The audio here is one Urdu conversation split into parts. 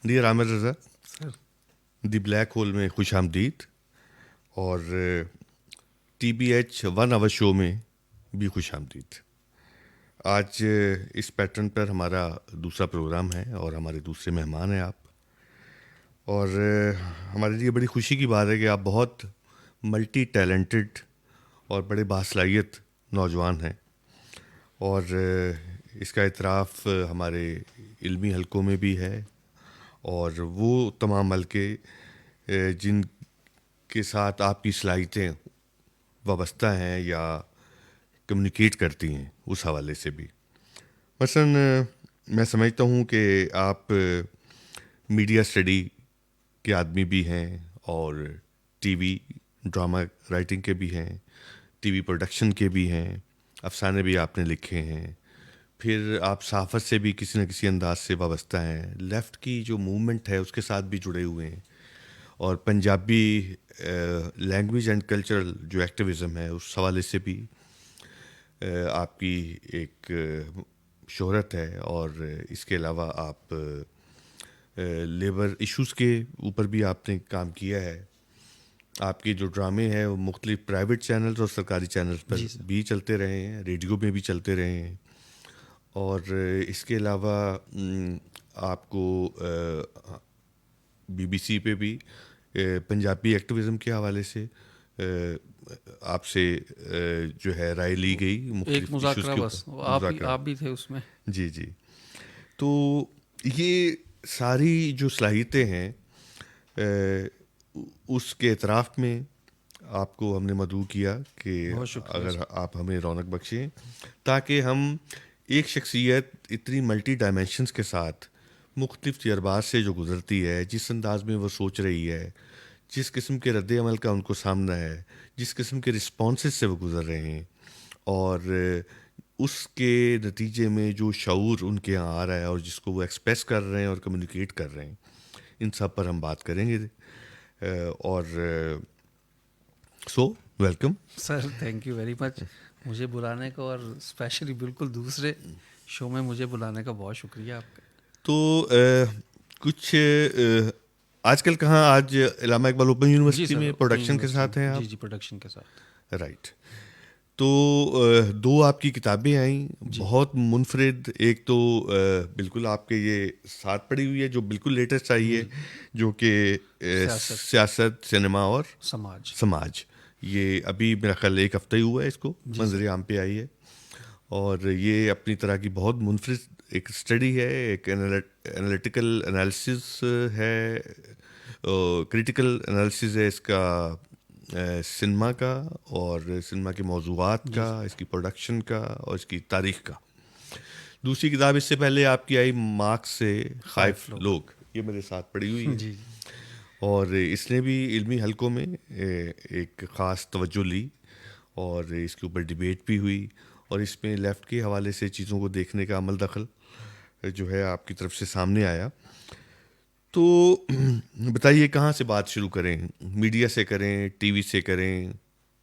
ڈیئر عامر رضا، سر دی بلیک ہول میں خوش آمدید، اور ٹی بی ایچ 1 آور شو میں بھی خوش آمدید۔ آج اس پیٹرن پر ہمارا دوسرا پروگرام ہے اور ہمارے دوسرے مہمان ہیں آپ، اور ہمارے لیے بڑی خوشی کی بات ہے کہ آپ بہت ملٹی ٹیلنٹڈ اور بڑے باصلاحیت نوجوان ہیں، اور اس کا اعتراف ہمارے علمی حلقوں میں بھی ہے، اور وہ تمام حلقے جن کے ساتھ آپ کی صلاحیتیں وابستہ ہیں یا کمیونیکیٹ کرتی ہیں، اس حوالے سے بھی۔ مثلاً میں سمجھتا ہوں کہ آپ میڈیا اسٹڈی کے آدمی بھی ہیں، اور ٹی وی ڈرامہ رائٹنگ کے بھی ہیں، ٹی وی پروڈکشن کے بھی ہیں، افسانے بھی آپ نے لکھے ہیں، پھر آپ صحافت سے بھی کسی نہ کسی انداز سے وابستہ ہیں، لیفٹ کی جو موومنٹ ہے اس کے ساتھ بھی جڑے ہوئے ہیں، اور پنجابی لینگویج اینڈ کلچرل جو ایکٹیویزم ہے اس حوالے سے بھی آپ کی ایک شہرت ہے، اور اس کے علاوہ آپ لیبر ایشوز کے اوپر بھی آپ نے کام کیا ہے۔ آپ کے جو ڈرامے ہیں وہ مختلف پرائیویٹ چینلز اور سرکاری چینلز پر جی سر، بھی چلتے رہے ہیں، ریڈیو میں بھی چلتے رہے ہیں، اور اس کے علاوہ آپ کو بی بی سی پہ بھی پنجابی ایکٹیویزم کے حوالے سے آپ سے جو ہے رائے لی گئی ایک مختلف ایشوز مذاکرہ کے اوپر، بس مذاکرہ۔ آپ بھی تھے اس میں۔ جی جی، تو یہ ساری جو صلاحیتیں ہیں اس کے اعتراف میں آپ کو ہم نے مدعو کیا کہ بہت شکریہ اگر سر۔ آپ ہمیں رونق بخشیں، تاکہ ہم ایک شخصیت اتنی ملٹی ڈائمینشنز کے ساتھ مختلف تجربات سے جو گزرتی ہے، جس انداز میں وہ سوچ رہی ہے، جس قسم کے رد عمل کا ان کو سامنا ہے، جس قسم کے رسپانسز سے وہ گزر رہے ہیں، اور اس کے نتیجے میں جو شعور ان کے یہاں آ رہا ہے اور جس کو وہ ایکسپریس کر رہے ہیں اور کمیونیکیٹ کر رہے ہیں، ان سب پر ہم بات کریں گے۔ اور so welcome. Sir thank you very much مجھے بلانے کا، اور اسپیشلی بالکل دوسرے شو میں مجھے بلانے کا بہت شکریہ آپ کا۔ تو کچھ آج کل کہاں، آج علامہ اقبال اوپن جی یونیورسٹی سر، میں اوپن پروڈکشن کے یونیورسٹی ساتھ ہیں میں، جی آپ؟ جی، پروڈکشن کے ساتھ۔ رائٹ۔ تو دو آپ کی کتابیں آئیں جی بہت منفرد، ایک تو بالکل آپ کے یہ ساتھ پڑی ہوئی ہے جو بالکل لیٹسٹ آئی ہے، جی، جو کہ سیاست سیاست، سنیما اور سماج۔ سماج، یہ ابھی میرا خیال 1 ہفتہ ہی ہوا ہے اس کو جی سر، منظر عام پہ آئی ہے، اور یہ اپنی طرح کی بہت منفرد ایک اسٹڈی ہے، ایک انالیٹیکل انالیسس ہے، کریٹیکل انالیسس ہے اس کا، سنیما کا اور سنیما کے موضوعات جی کا، سر، اس کی پروڈکشن کا اور اس کی تاریخ کا۔ دوسری کتاب اس سے پہلے آپ کی آئی مارکس سے خائف لوگ، یہ میرے ساتھ پڑھی ہوئی ہے، جی جی اور اس نے بھی علمی حلقوں میں ایک خاص توجہ لی، اور اس کے اوپر ڈیبیٹ بھی ہوئی، اور اس میں لیفٹ کے حوالے سے چیزوں کو دیکھنے کا عمل دخل جو ہے آپ کی طرف سے سامنے آیا۔ تو بتائیے کہاں سے بات شروع کریں؟ میڈیا سے کریں، ٹی وی سے کریں،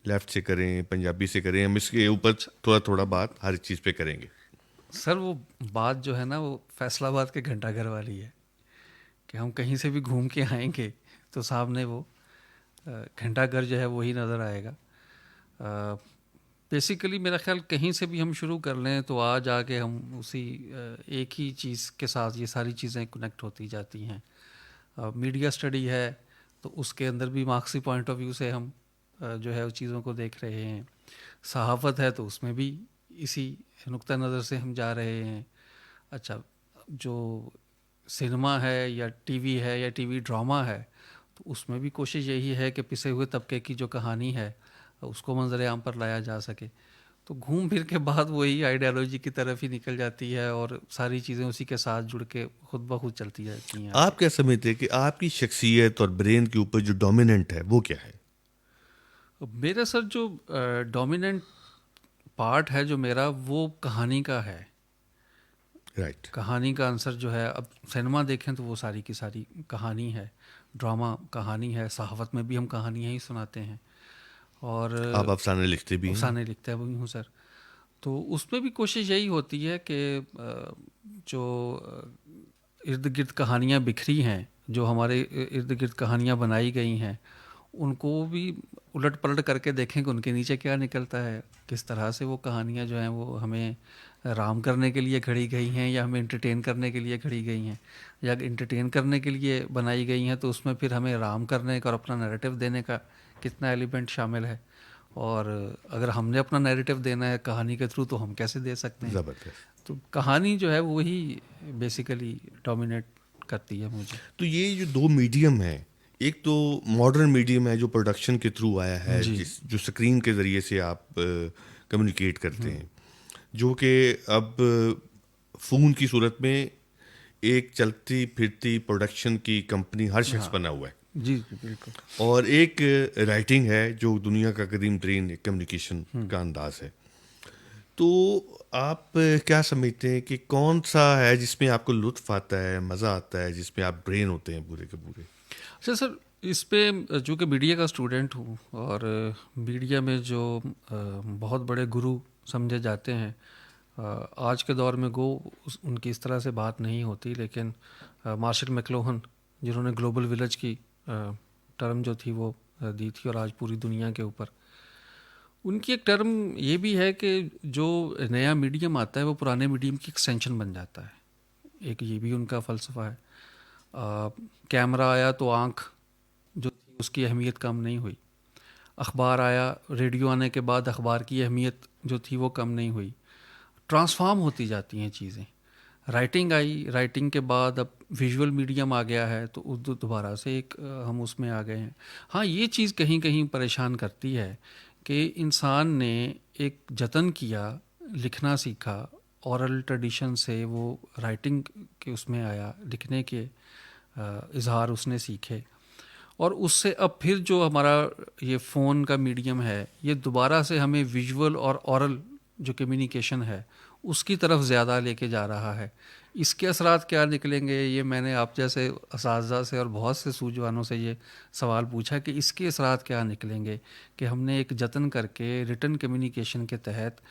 لیفٹ سے کریں، پنجابی سے کریں؟ ہم اس کے اوپر تھوڑا تھوڑا بات ہر چیز پہ کریں گے۔ سر، وہ بات جو ہے نا، وہ فیصل آباد کے گھنٹہ گھر والی ہے کہ ہم کہیں سے بھی گھوم کے آئیں گے تو سامنے وہ گھنٹہ گھر جو ہے وہی نظر آئے گا۔ بیسیکلی میرا خیال کہیں سے بھی ہم شروع کر لیں تو آج آ کے ہم اسی ایک ہی چیز کے ساتھ یہ ساری چیزیں کنیکٹ ہوتی جاتی ہیں۔ میڈیا اسٹڈی ہے تو اس کے اندر بھی مارکسی پوائنٹ آف ویو سے ہم جو ہے اس چیزوں کو دیکھ رہے ہیں۔ صحافت ہے تو اس میں بھی اسی نقطہ نظر سے ہم جا رہے ہیں۔ اچھا، جو سنیما ہے یا ٹی وی ہے یا ٹی وی ڈرامہ ہے تو اس میں بھی کوشش یہی ہے کہ پسے ہوئے طبقے کی جو کہانی ہے اس کو منظر عام پر لایا جا سکے۔ تو گھوم پھر کے بعد وہی آئیڈیالوجی کی طرف ہی نکل جاتی ہے، اور ساری چیزیں اسی کے ساتھ جڑ کے خود بخود چلتی جاتی ہیں آگے۔ آپ کیا سمجھتے ہیں کہ آپ کی شخصیت اور برین کے اوپر جو ڈومیننٹ ہے وہ کیا ہے؟ میرا سر جو ڈومیننٹ پارٹ ہے جو میرا، وہ کہانی کا ہے۔ رائٹ۔ کہانی کا عنصر جو ہے، اب سنیما دیکھیں تو وہ ساری کی ساری کہانی ہے، ڈرامہ کہانی ہے، صحافت میں بھی ہم کہانیاں ہی سناتے ہیں، اور آپ افسانے لکھتے بھی ہیں؟ افسانے لکھتے بھی ہوں سر۔ تو اس میں بھی کوشش یہی ہوتی ہے کہ جو ارد گرد کہانیاں بکھری ہیں، جو ہمارے ارد گرد کہانیاں بنائی گئی ہیں، ان کو بھی الٹ پلٹ کر کے دیکھیں کہ ان کے نیچے کیا نکلتا ہے، کس طرح سے وہ کہانیاں جو ہیں وہ ہمیں رام کرنے کے لیے کھڑی گئی ہیں یا ہمیں انٹرٹین کرنے کے لیے کھڑی گئی ہیں، یا انٹرٹین کرنے کے لیے بنائی گئی ہیں تو اس میں پھر ہمیں رام کرنے کا اور اپنا نیریٹو دینے کا کتنا ایلیمنٹ شامل ہے، اور اگر ہم نے اپنا نیریٹو دینا ہے کہانی کے تھرو تو ہم کیسے دے سکتے ہیں. زبردست. تو کہانی جو ہے وہی بیسیکلی ڈومینیٹ کرتی ہے مجھے. تو یہ جو دو میڈیم ہیں، ایک تو ماڈرن میڈیم ہے جو پروڈکشن کے تھرو آیا ہے، جی جو اسکرین کے ذریعے سے آپ کمیونیکیٹ کرتے ہیں، جو کہ اب فون کی صورت میں ایک چلتی پھرتی پروڈکشن کی کمپنی ہر شخص بنا ہوا ہے. جی جی بالکل. اور ایک رائٹنگ ہے جو دنیا کا قدیم ترین کمیونیکیشن کا انداز ہے. تو آپ کیا سمجھتے ہیں کہ کون سا ہے جس میں آپ کو لطف آتا ہے، مزہ آتا ہے، جس میں آپ برین ہوتے ہیں پورے کے پورے؟ اچھا سر، اس پہ چونکہ میڈیا کا اسٹوڈنٹ ہوں اور میڈیا میں جو بہت بڑے گرو سمجھے جاتے ہیں آج کے دور میں، ان کی اس طرح سے بات نہیں ہوتی، لیکن مارشل میکلوہن جنہوں نے گلوبل ولیج کی ٹرم جو تھی وہ دی تھی اور آج پوری دنیا کے اوپر ان کی ایک ٹرم یہ بھی ہے کہ جو نیا میڈیم آتا ہے وہ پرانے میڈیم کی ایکسٹینشن بن جاتا ہے. ایک یہ بھی ان کا فلسفہ ہے. کیمرہ آیا تو آنکھ جو تھی اس کی اہمیت کم نہیں ہوئی، اخبار آیا، ریڈیو آنے کے بعد اخبار کی اہمیت جو تھی وہ کم نہیں ہوئی، ٹرانسفارم ہوتی جاتی ہیں چیزیں. رائٹنگ آئی، رائٹنگ کے بعد اب ویژول میڈیم آ گیا ہے تو اردو دوبارہ سے ایک ہم اس میں آ گئے ہیں. ہاں یہ چیز کہیں کہیں پریشان کرتی ہے کہ انسان نے ایک جتن کیا، لکھنا سیکھا، اورل ٹریڈیشن سے وہ رائٹنگ کے اس میں آیا، لکھنے کے اظہار اس نے سیکھے، اور اس سے اب پھر جو ہمارا یہ فون کا میڈیم ہے یہ دوبارہ سے ہمیں ویژول اور اورل جو کمیونیکیشن ہے اس کی طرف زیادہ لے کے جا رہا ہے. اس کے اثرات کیا نکلیں گے، یہ میں نے آپ جیسے اساتذہ سے اور بہت سے سوجوانوں سے یہ سوال پوچھا کہ اس کے اثرات کیا نکلیں گے کہ ہم نے ایک جتن کر کے ریٹن کمیونیکیشن کے تحت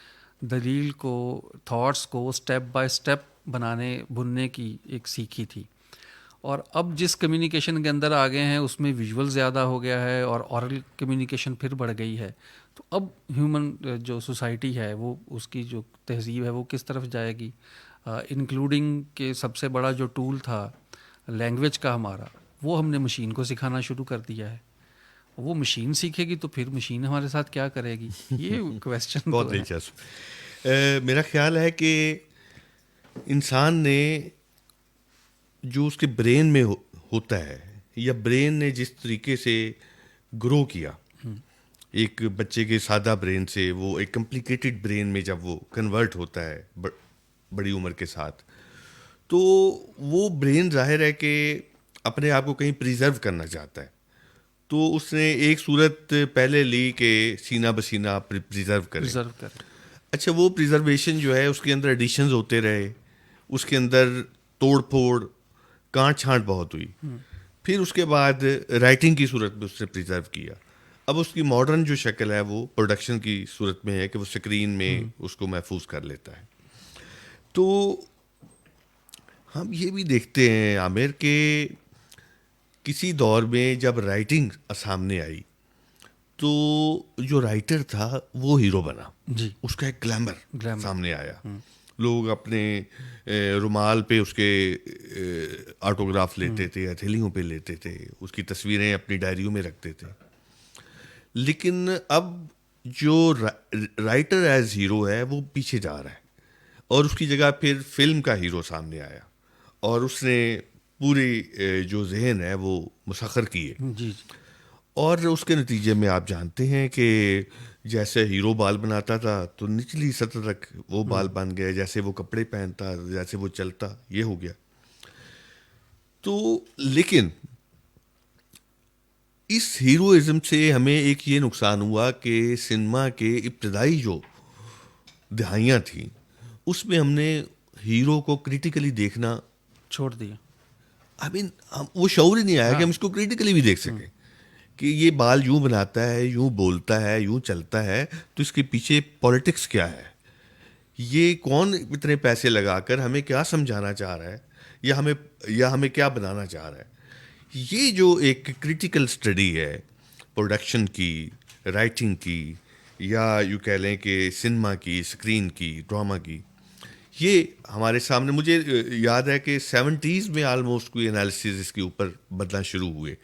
دلیل کو، تھاٹس کو سٹیپ بائی سٹیپ بننے کی ایک سیکھی تھی، اور اب جس کمیونیکیشن کے اندر آ گئے ہیں اس میں ویژول زیادہ ہو گیا ہے اور اورل کمیونیکیشن پھر بڑھ گئی ہے. تو اب ہیومن جو سوسائٹی ہے وہ اس کی جو تہذیب ہے وہ کس طرف جائے گی، انکلوڈنگ کہ سب سے بڑا جو ٹول تھا لینگویج کا ہمارا، وہ ہم نے مشین کو سکھانا شروع کر دیا ہے. وہ مشین سیکھے گی تو پھر مشین ہمارے ساتھ کیا کرے گی، یہ کویسچن بہت دلچسپ. میرا خیال ہے کہ انسان نے جو اس کے برین میں ہوتا ہے یا برین نے جس طریقے سے گرو کیا، ایک بچے کے سادہ برین سے وہ ایک کمپلیکیٹڈ برین میں جب وہ کنورٹ ہوتا ہے بڑی عمر کے ساتھ، تو وہ برین ظاہر ہے کہ اپنے آپ کو کہیں پریزرو کرنا چاہتا ہے. تو اس نے ایک صورت پہلے لی کہ سینہ بسینہ پریزرو کرے. اچھا، وہ پریزرویشن جو ہے اس کے اندر ایڈیشنز ہوتے رہے، اس کے اندر توڑ پھوڑ، کانٹ چھانٹ بہت ہوئی. پھر اس کے بعد رائٹنگ کی صورت میں اس نے پریزرو کیا. اب اس کی ماڈرن جو شکل ہے وہ پروڈکشن کی صورت میں ہے کہ وہ اسکرین میں اس کو محفوظ کر لیتا ہے. تو ہم یہ بھی دیکھتے ہیں عامر کہ کسی دور میں جب رائٹنگ سامنے آئی تو جو رائٹر تھا وہ ہیرو بنا. جی، اس کا ایک گلیمر سامنے آیا. لوگ اپنے رومال پہ اس کے آٹوگراف لیتے تھے، ہتھیلیوں پہ لیتے تھے، اس کی تصویریں اپنی ڈائریوں میں رکھتے تھے. لیکن اب جو رائٹر ایز ہیرو ہے وہ پیچھے جا رہا ہے، اور اس کی جگہ پھر فلم کا ہیرو سامنے آیا اور اس نے پوری جو ذہن ہے وہ مسخر کیے. جی، اور اس کے نتیجے میں آپ جانتے ہیں کہ جیسے ہیرو بال بناتا تھا تو نچلی سطح تک وہ بال بن گئے، جیسے وہ کپڑے پہنتا، جیسے وہ چلتا، یہ ہو گیا. تو لیکن اس ہیروئزم سے ہمیں ایک یہ نقصان ہوا کہ سنیما کے ابتدائی جو دہائیاں تھیں اس میں ہم نے ہیرو کو کریٹیکلی دیکھنا چھوڑ دیا. وہ شعور ہی نہیں آیا کہ ہم اس کو کریٹیکلی بھی دیکھ سکیں کہ یہ بال یوں بناتا ہے، یوں بولتا ہے، یوں چلتا ہے، تو اس کے پیچھے پالیٹکس کیا ہے، یہ کون اتنے پیسے لگا کر ہمیں کیا سمجھانا چاہ رہا ہے، یا ہمیں کیا بنانا چاہ رہا ہے. یہ جو ایک کریٹیکل اسٹڈی ہے پروڈکشن کی، رائٹنگ کی، یا یوں کہہ لیں کہ سنیما کی، اسکرین کی، ڈرامہ کی، یہ ہمارے سامنے، مجھے یاد ہے کہ 70s میں آلموسٹ کوئی انالیسز اس کے اوپر بدلنا شروع ہوئے،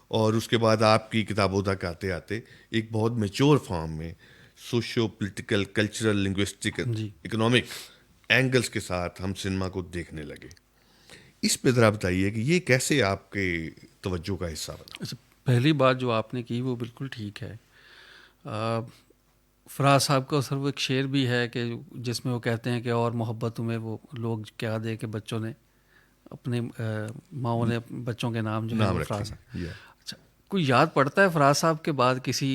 اور اس کے بعد آپ کی کتابوں تک آتے آتے ایک بہت میچور فارم میں socio political, cultural, linguistic, economic angles کے ساتھ ہم سنیما کو دیکھنے لگے. اس پہ ذرا بتائیے کہ یہ کیسے آپ کے توجہ کا حصہ بنا. اچھا، پہلی بات جو آپ نے کی وہ بالکل ٹھیک ہے. فراز صاحب کا سر وہ ایک شعر بھی ہے کہ جس میں وہ کہتے ہیں کہ اور محبت میں وہ لوگ کیا دے کہ بچوں نے اپنے ماؤں نے بچوں کے نام جو ہے وہ فراز. اچھا، کوئی یاد پڑتا ہے فراز صاحب کے بعد کسی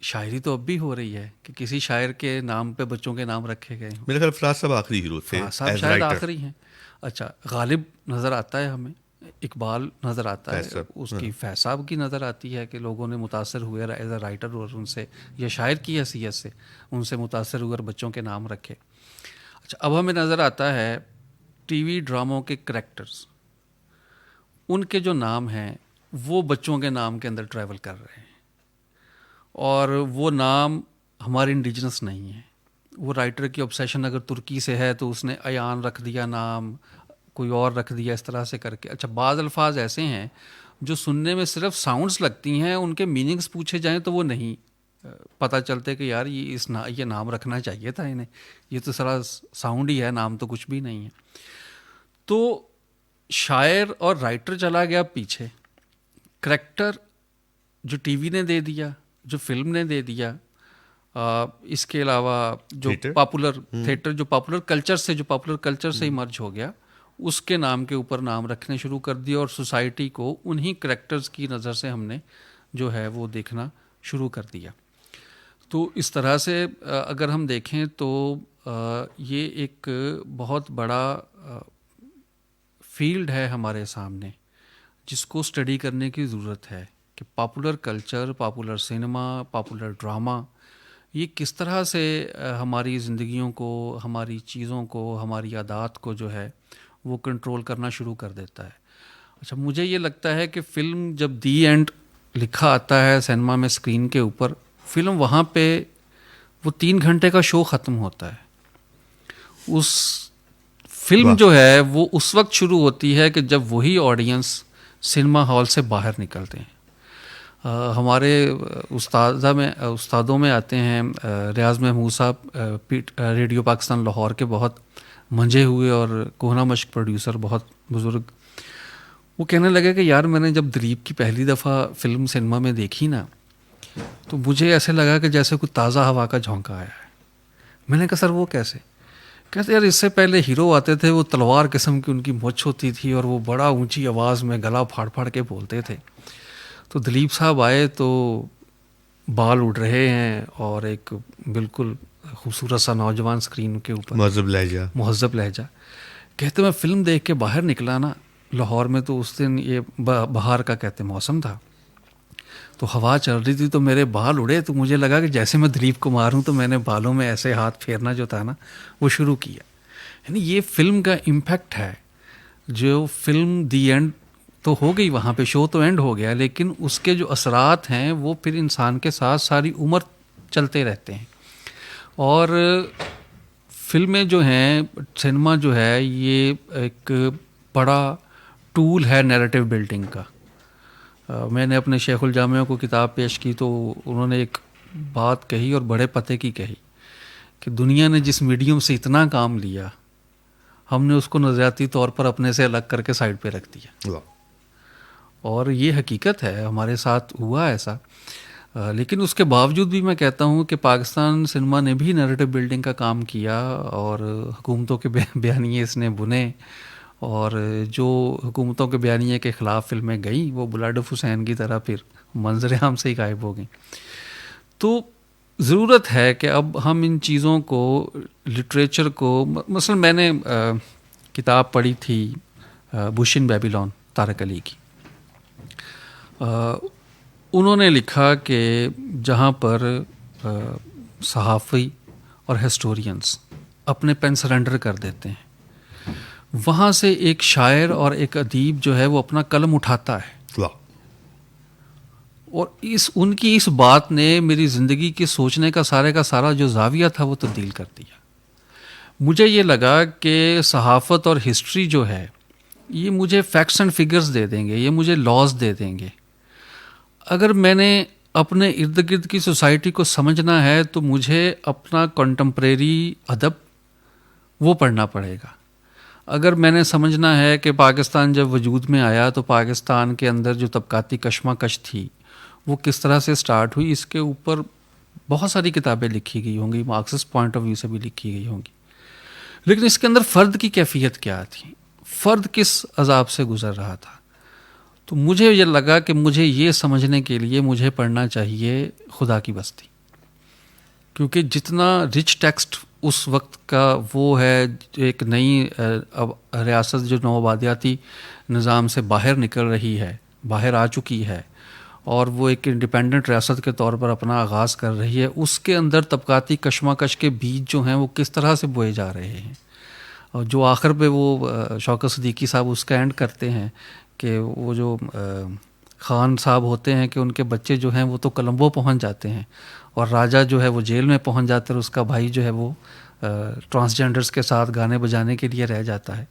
شاعری تو اب بھی ہو رہی ہے کہ کسی شاعر کے نام پہ بچوں کے نام رکھے گئے ہوں؟ میرے خیال فراز صاحب آخری ہیرو تھے. فراز صاحب شاید آخری ہیں. اچھا، غالب نظر آتا ہے ہمیں، اقبال نظر آتا ہے، اس کی فیض صاحب کی نظر آتی ہے کہ لوگوں نے متاثر ہوئے ایز اے رائٹر اور ان سے یا شاعر کی حیثیت سے ان سے متاثر ہوئے اور بچوں کے نام رکھے. اچھا، اب ہمیں نظر آتا ہے ٹی وی ڈراموں کے کریکٹرز، ان کے جو نام ہیں وہ بچوں کے نام کے اندر ٹریول کر رہے ہیں، اور وہ نام ہمارے انڈیجنس نہیں ہیں. وہ رائٹر کی obsession اگر ترکی سے ہے تو اس نے ایان رکھ دیا نام، کوئی اور رکھ دیا اس طرح سے کر کے. اچھا، بعض الفاظ ایسے ہیں جو سننے میں صرف ساؤنڈز لگتی ہیں، ان کے میننگز پوچھے جائیں تو وہ نہیں پتہ چلتے کہ یار یہ نام رکھنا چاہیے تھا انہیں، یہ تو سارا ساؤنڈ ہی ہے، نام تو کچھ بھی نہیں ہے. تو شاعر اور رائٹر چلا گیا پیچھے، کریکٹر جو ٹی وی نے دے دیا، جو فلم نے دے دیا، اس کے علاوہ جو پاپولر تھیٹر، جو پاپولر کلچر سے ایمرج ہو گیا، اس کے نام کے اوپر نام رکھنے شروع کر دیا، اور سوسائٹی کو انہی کریکٹرز کی نظر سے ہم نے جو ہے وہ دیکھنا شروع کر دیا. تو اس طرح سے اگر ہم دیکھیں تو یہ ایک بہت بڑا فیلڈ ہے ہمارے سامنے جس کو اسٹڈی کرنے کی ضرورت ہے کہ popular culture, popular cinema, popular drama یہ کس طرح سے ہماری زندگیوں کو، ہماری چیزوں کو، ہماری عادات کو جو ہے وہ کنٹرول کرنا شروع کر دیتا ہے. اچھا، مجھے یہ لگتا ہے کہ فلم جب دی اینڈ لکھا آتا ہے سینما میں اسکرین کے اوپر، فلم وہاں پہ وہ 3 گھنٹے کا شو ختم ہوتا ہے. اس فلم جو ہے وہ اس وقت شروع ہوتی ہے کہ جب وہی آڈینس سنیما ہال سے باہر نکلتے ہیں. ہمارے استادوں میں آتے ہیں ریاض محمود صاحب، ریڈیو پاکستان لاہور کے بہت منجھے ہوئے اور کوہنہ مشق پروڈیوسر، بہت بزرگ. وہ کہنے لگے کہ یار میں نے جب دلیپ کی پہلی دفعہ فلم سنیما میں دیکھی نا تو مجھے ایسے لگا کہ جیسے کوئی تازہ ہوا کا جھونکا آیا ہے. میں نے کہا سر وہ کیسے؟ کہتے یار اس سے پہلے ہیرو آتے تھے، وہ تلوار قسم کی ان کی مچھ ہوتی تھی اور وہ بڑا اونچی آواز میں گلا پھاڑ پھاڑ کے بولتے تھے. تو دلیپ صاحب آئے تو بال اڑ رہے ہیں اور ایک بالکل خوبصورت سا نوجوان اسکرین کے اوپر، مہذب لہجہ. کہتے میں فلم دیکھ کے باہر نکلا نا لاہور میں، تو اس دن یہ بہار کا کہتے موسم تھا، تو ہوا چل رہی تھی تو میرے بال اڑے، تو مجھے لگا کہ جیسے میں دلیپ کمار ہوں، تو میں نے بالوں میں ایسے ہاتھ پھیرنا جو تھا نا وہ شروع کیا. یعنی یہ فلم کا امپیکٹ ہے. جو فلم دی اینڈ تو ہو گئی، وہاں پہ شو تو اینڈ ہو گیا، لیکن اس کے جو اثرات ہیں وہ پھر انسان کے ساتھ ساری عمر چلتے رہتے ہیں. اور فلمیں جو ہیں، سنیما جو ہے، یہ ایک بڑا ٹول ہے نیریٹو بلڈنگ کا. میں نے اپنے شیخ الجامعہ کو کتاب پیش کی تو انہوں نے ایک بات کہی اور بڑے پتے کی کہی کہ دنیا نے جس میڈیم سے اتنا کام لیا، ہم نے اس کو نظریاتی طور پر اپنے سے الگ کر کے سائڈ پہ رکھ دیا. اور یہ حقیقت ہے، ہمارے ساتھ ہوا ایسا. لیکن اس کے باوجود بھی میں کہتا ہوں کہ پاکستان سنیما نے بھی نیریٹو بلڈنگ کا کام کیا، اور حکومتوں کے بیانیے اس نے بنے، اور جو حکومتوں کے بیانیے کے خلاف فلمیں گئیں وہ بلڈ آف حسین کی طرح پھر منظر عام سے ہی غائب ہو گئیں. تو ضرورت ہے کہ اب ہم ان چیزوں کو، لٹریچر کو، مثلا میں نے کتاب پڑھی تھی بش ان بیبیلون طارق علی کی. انہوں نے لکھا کہ جہاں پر صحافی اور ہسٹورینز اپنے پین سرنڈر کر دیتے ہیں، وہاں سے ایک شاعر اور ایک ادیب جو ہے وہ اپنا قلم اٹھاتا ہے، واہ، اور ان کی اس بات نے میری زندگی کے سوچنے کا سارا جو زاویہ تھا وہ تبدیل کر دیا. مجھے یہ لگا کہ صحافت اور ہسٹری جو ہے یہ مجھے فیکٹس اینڈ فگرز دے دیں گے، یہ مجھے لاز دے دیں گے. اگر میں نے اپنے ارد گرد کی سوسائٹی کو سمجھنا ہے تو مجھے اپنا کنٹمپریری ادب وہ پڑھنا پڑے گا. اگر میں نے سمجھنا ہے کہ پاکستان جب وجود میں آیا تو پاکستان کے اندر جو طبقاتی کشمکش تھی وہ کس طرح سے سٹارٹ ہوئی، اس کے اوپر بہت ساری کتابیں لکھی گئی ہوں گی، مارکسسٹ پوائنٹ آف ویو سے بھی لکھی گئی ہوں گی. لیکن اس کے اندر فرد کی کیفیت کیا تھی، فرد کس عذاب سے گزر رہا تھا. تو مجھے یہ لگا کہ مجھے یہ سمجھنے کے لیے مجھے پڑھنا چاہیے خدا کی بستی، کیونکہ جتنا رچ ٹیکسٹ اس وقت کا وہ ہے، ایک نئی ریاست جو نوآبادیاتی نظام سے باہر نکل رہی ہے، باہر آ چکی ہے اور وہ ایک انڈیپینڈنٹ ریاست کے طور پر اپنا آغاز کر رہی ہے، اس کے اندر طبقاتی کشمکش کے بیج جو ہیں وہ کس طرح سے بوئے جا رہے ہیں. اور جو آخر پہ وہ شوکت صدیقی صاحب اس کا اینڈ کرتے ہیں کہ وہ جو خان صاحب ہوتے ہیں کہ ان کے بچے جو ہیں وہ تو کولمبو پہنچ جاتے ہیں اور راجہ جو ہے وہ جیل میں پہنچ جاتا ہے، اور اس کا بھائی جو ہے وہ ٹرانسجینڈرز کے ساتھ گانے بجانے کے لیے رہ جاتا ہے.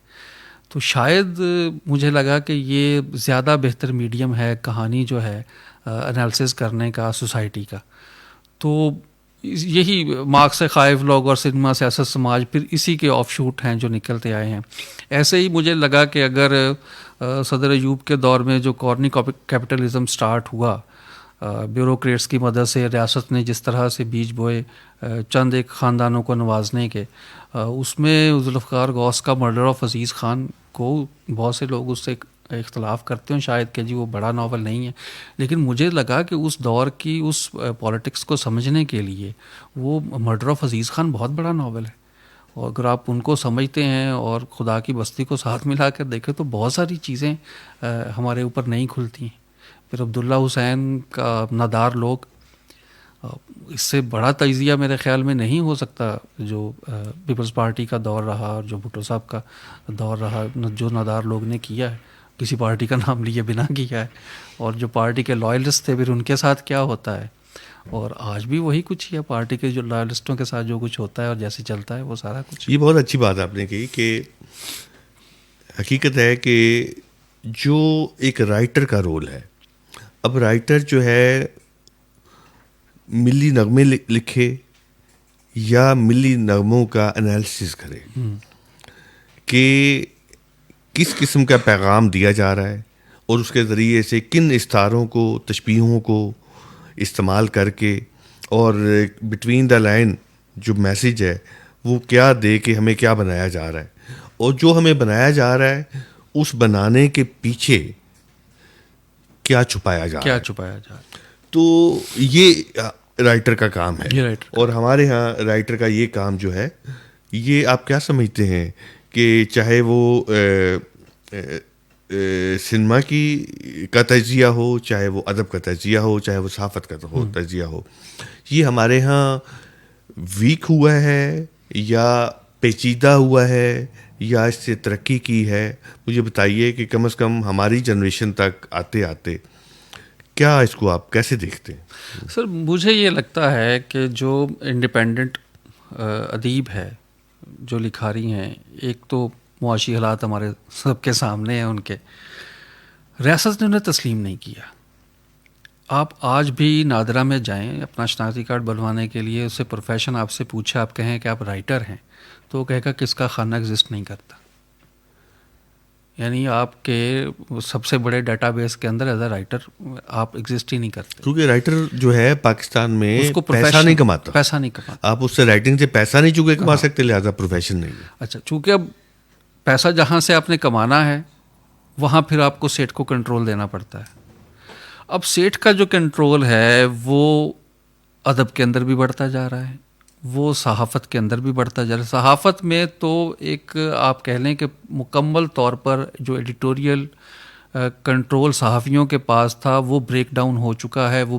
تو شاید مجھے لگا کہ یہ زیادہ بہتر میڈیم ہے کہانی جو ہے انالیسس کرنے کا سوسائٹی کا. تو یہی مارکس سے خائف لوگ اور سنیما سیاست سماج پھر اسی کے آف شوٹ ہیں جو نکلتے آئے ہیں. ایسے ہی مجھے لگا کہ اگر صدر ایوب کے دور میں جو کارنی کیپٹلزم سٹارٹ ہوا، بیوروکریٹس کی مدد سے ریاست نے جس طرح سے بیج بوئے چند ایک خاندانوں کو نوازنے کے، اس میں ذوالفقار غوث کا مرڈر آف عزیز خان کو بہت سے لوگ اس سے اختلاف کرتے ہیں شاید کہ جی وہ بڑا ناول نہیں ہے، لیکن مجھے لگا کہ اس دور کی اس پالیٹکس کو سمجھنے کے لیے وہ مرڈر آف عزیز خان بہت بڑا ناول ہے. اور اگر آپ ان کو سمجھتے ہیں اور خدا کی بستی کو ساتھ ملا کر دیکھیں تو بہت ساری چیزیں ہمارے اوپر نہیں کھلتی ہیں. پھر عبداللہ حسین کا نادار لوگ، اس سے بڑا تجزیہ میرے خیال میں نہیں ہو سکتا جو پیپلز پارٹی کا دور رہا اور جو بھٹو صاحب کا دور رہا، جو نادار لوگ نے کیا ہے، کسی پارٹی کا نام لیے بنا کیا ہے، اور جو پارٹی کے لائلسٹ تھے پھر ان کے ساتھ کیا ہوتا ہے. اور آج بھی وہی کچھ ہے، پارٹی کے جو لائلسٹوں کے ساتھ جو کچھ ہوتا ہے اور جیسے چلتا ہے وہ سارا کچھ. یہ بہت اچھی بات آپ نے کہی کہ حقیقت ہے کہ جو ایک رائٹر کا رول ہے، اب رائٹر جو ہے ملی نغمے لکھے یا ملی نغموں کا انالیسس کرے کہ کس قسم کا پیغام دیا جا رہا ہے اور اس کے ذریعے سے کن استعاروں کو، تشبیہوں کو استعمال کر کے اور بٹوین دا لائن جو میسیج ہے وہ کیا دے کے ہمیں کیا بنایا جا رہا ہے، اور جو ہمیں بنایا جا رہا ہے اس بنانے کے پیچھے کیا چھپایا جا رہا ہے. تو یہ رائٹر کا کام ہے. اور ہمارے ہاں رائٹر کا یہ کام جو ہے، یہ آپ کیا سمجھتے ہیں کہ چاہے وہ سنیما کا تجزیہ ہو، چاہے وہ ادب کا تجزیہ ہو، چاہے وہ صحافت کا تجزیہ ہو، یہ ہمارے ہاں ویک ہوا ہے یا پیچیدہ ہوا ہے یا اس سے ترقی کی ہے؟ مجھے بتائیے کہ کم از کم ہماری جنریشن تک آتے آتے کیا اس کو آپ کیسے دیکھتے ہیں؟ سر مجھے یہ لگتا ہے کہ جو انڈیپینڈنٹ ادیب ہے، جو لکھاری ہیں، ایک تو معاشی حالات ہمارے سب کے سامنے ہیں، ان کے ریاست نے انہیں تسلیم نہیں کیا. آپ آج بھی نادرہ میں جائیں اپنا شناختی کارڈ بنوانے کے لیے، اس سے پروفیشن آپ سے پوچھے، آپ کہیں کہ آپ رائٹر ہیں، تو وہ کہے گا کہ اس کا خانہ ایگزسٹ نہیں کرتا. یعنی آپ کے سب سے بڑے ڈیٹا بیس کے اندر ایز اے رائٹر آپ ایگزسٹ ہی نہیں کرتے، کیونکہ رائٹر جو ہے پاکستان میں اس کو پیسہ نہیں کماتا. پیسہ نہیں کماتا، آپ اس سے رائٹنگ سے پیسہ نہیں چونکہ کما سکتے، لہٰذا پروفیشن نہیں ہے. اچھا، چونکہ اب پیسہ جہاں سے آپ نے کمانا ہے وہاں پھر آپ کو سیٹ کو کنٹرول دینا پڑتا ہے. اب سیٹ کا جو کنٹرول ہے وہ ادب کے اندر بھی بڑھتا جا رہا ہے، وہ صحافت کے اندر بھی بڑھتا جا رہا ہے. صحافت میں تو ایک آپ کہہ لیں کہ مکمل طور پر جو ایڈیٹوریل کنٹرول صحافیوں کے پاس تھا وہ بریک ڈاؤن ہو چکا ہے، وہ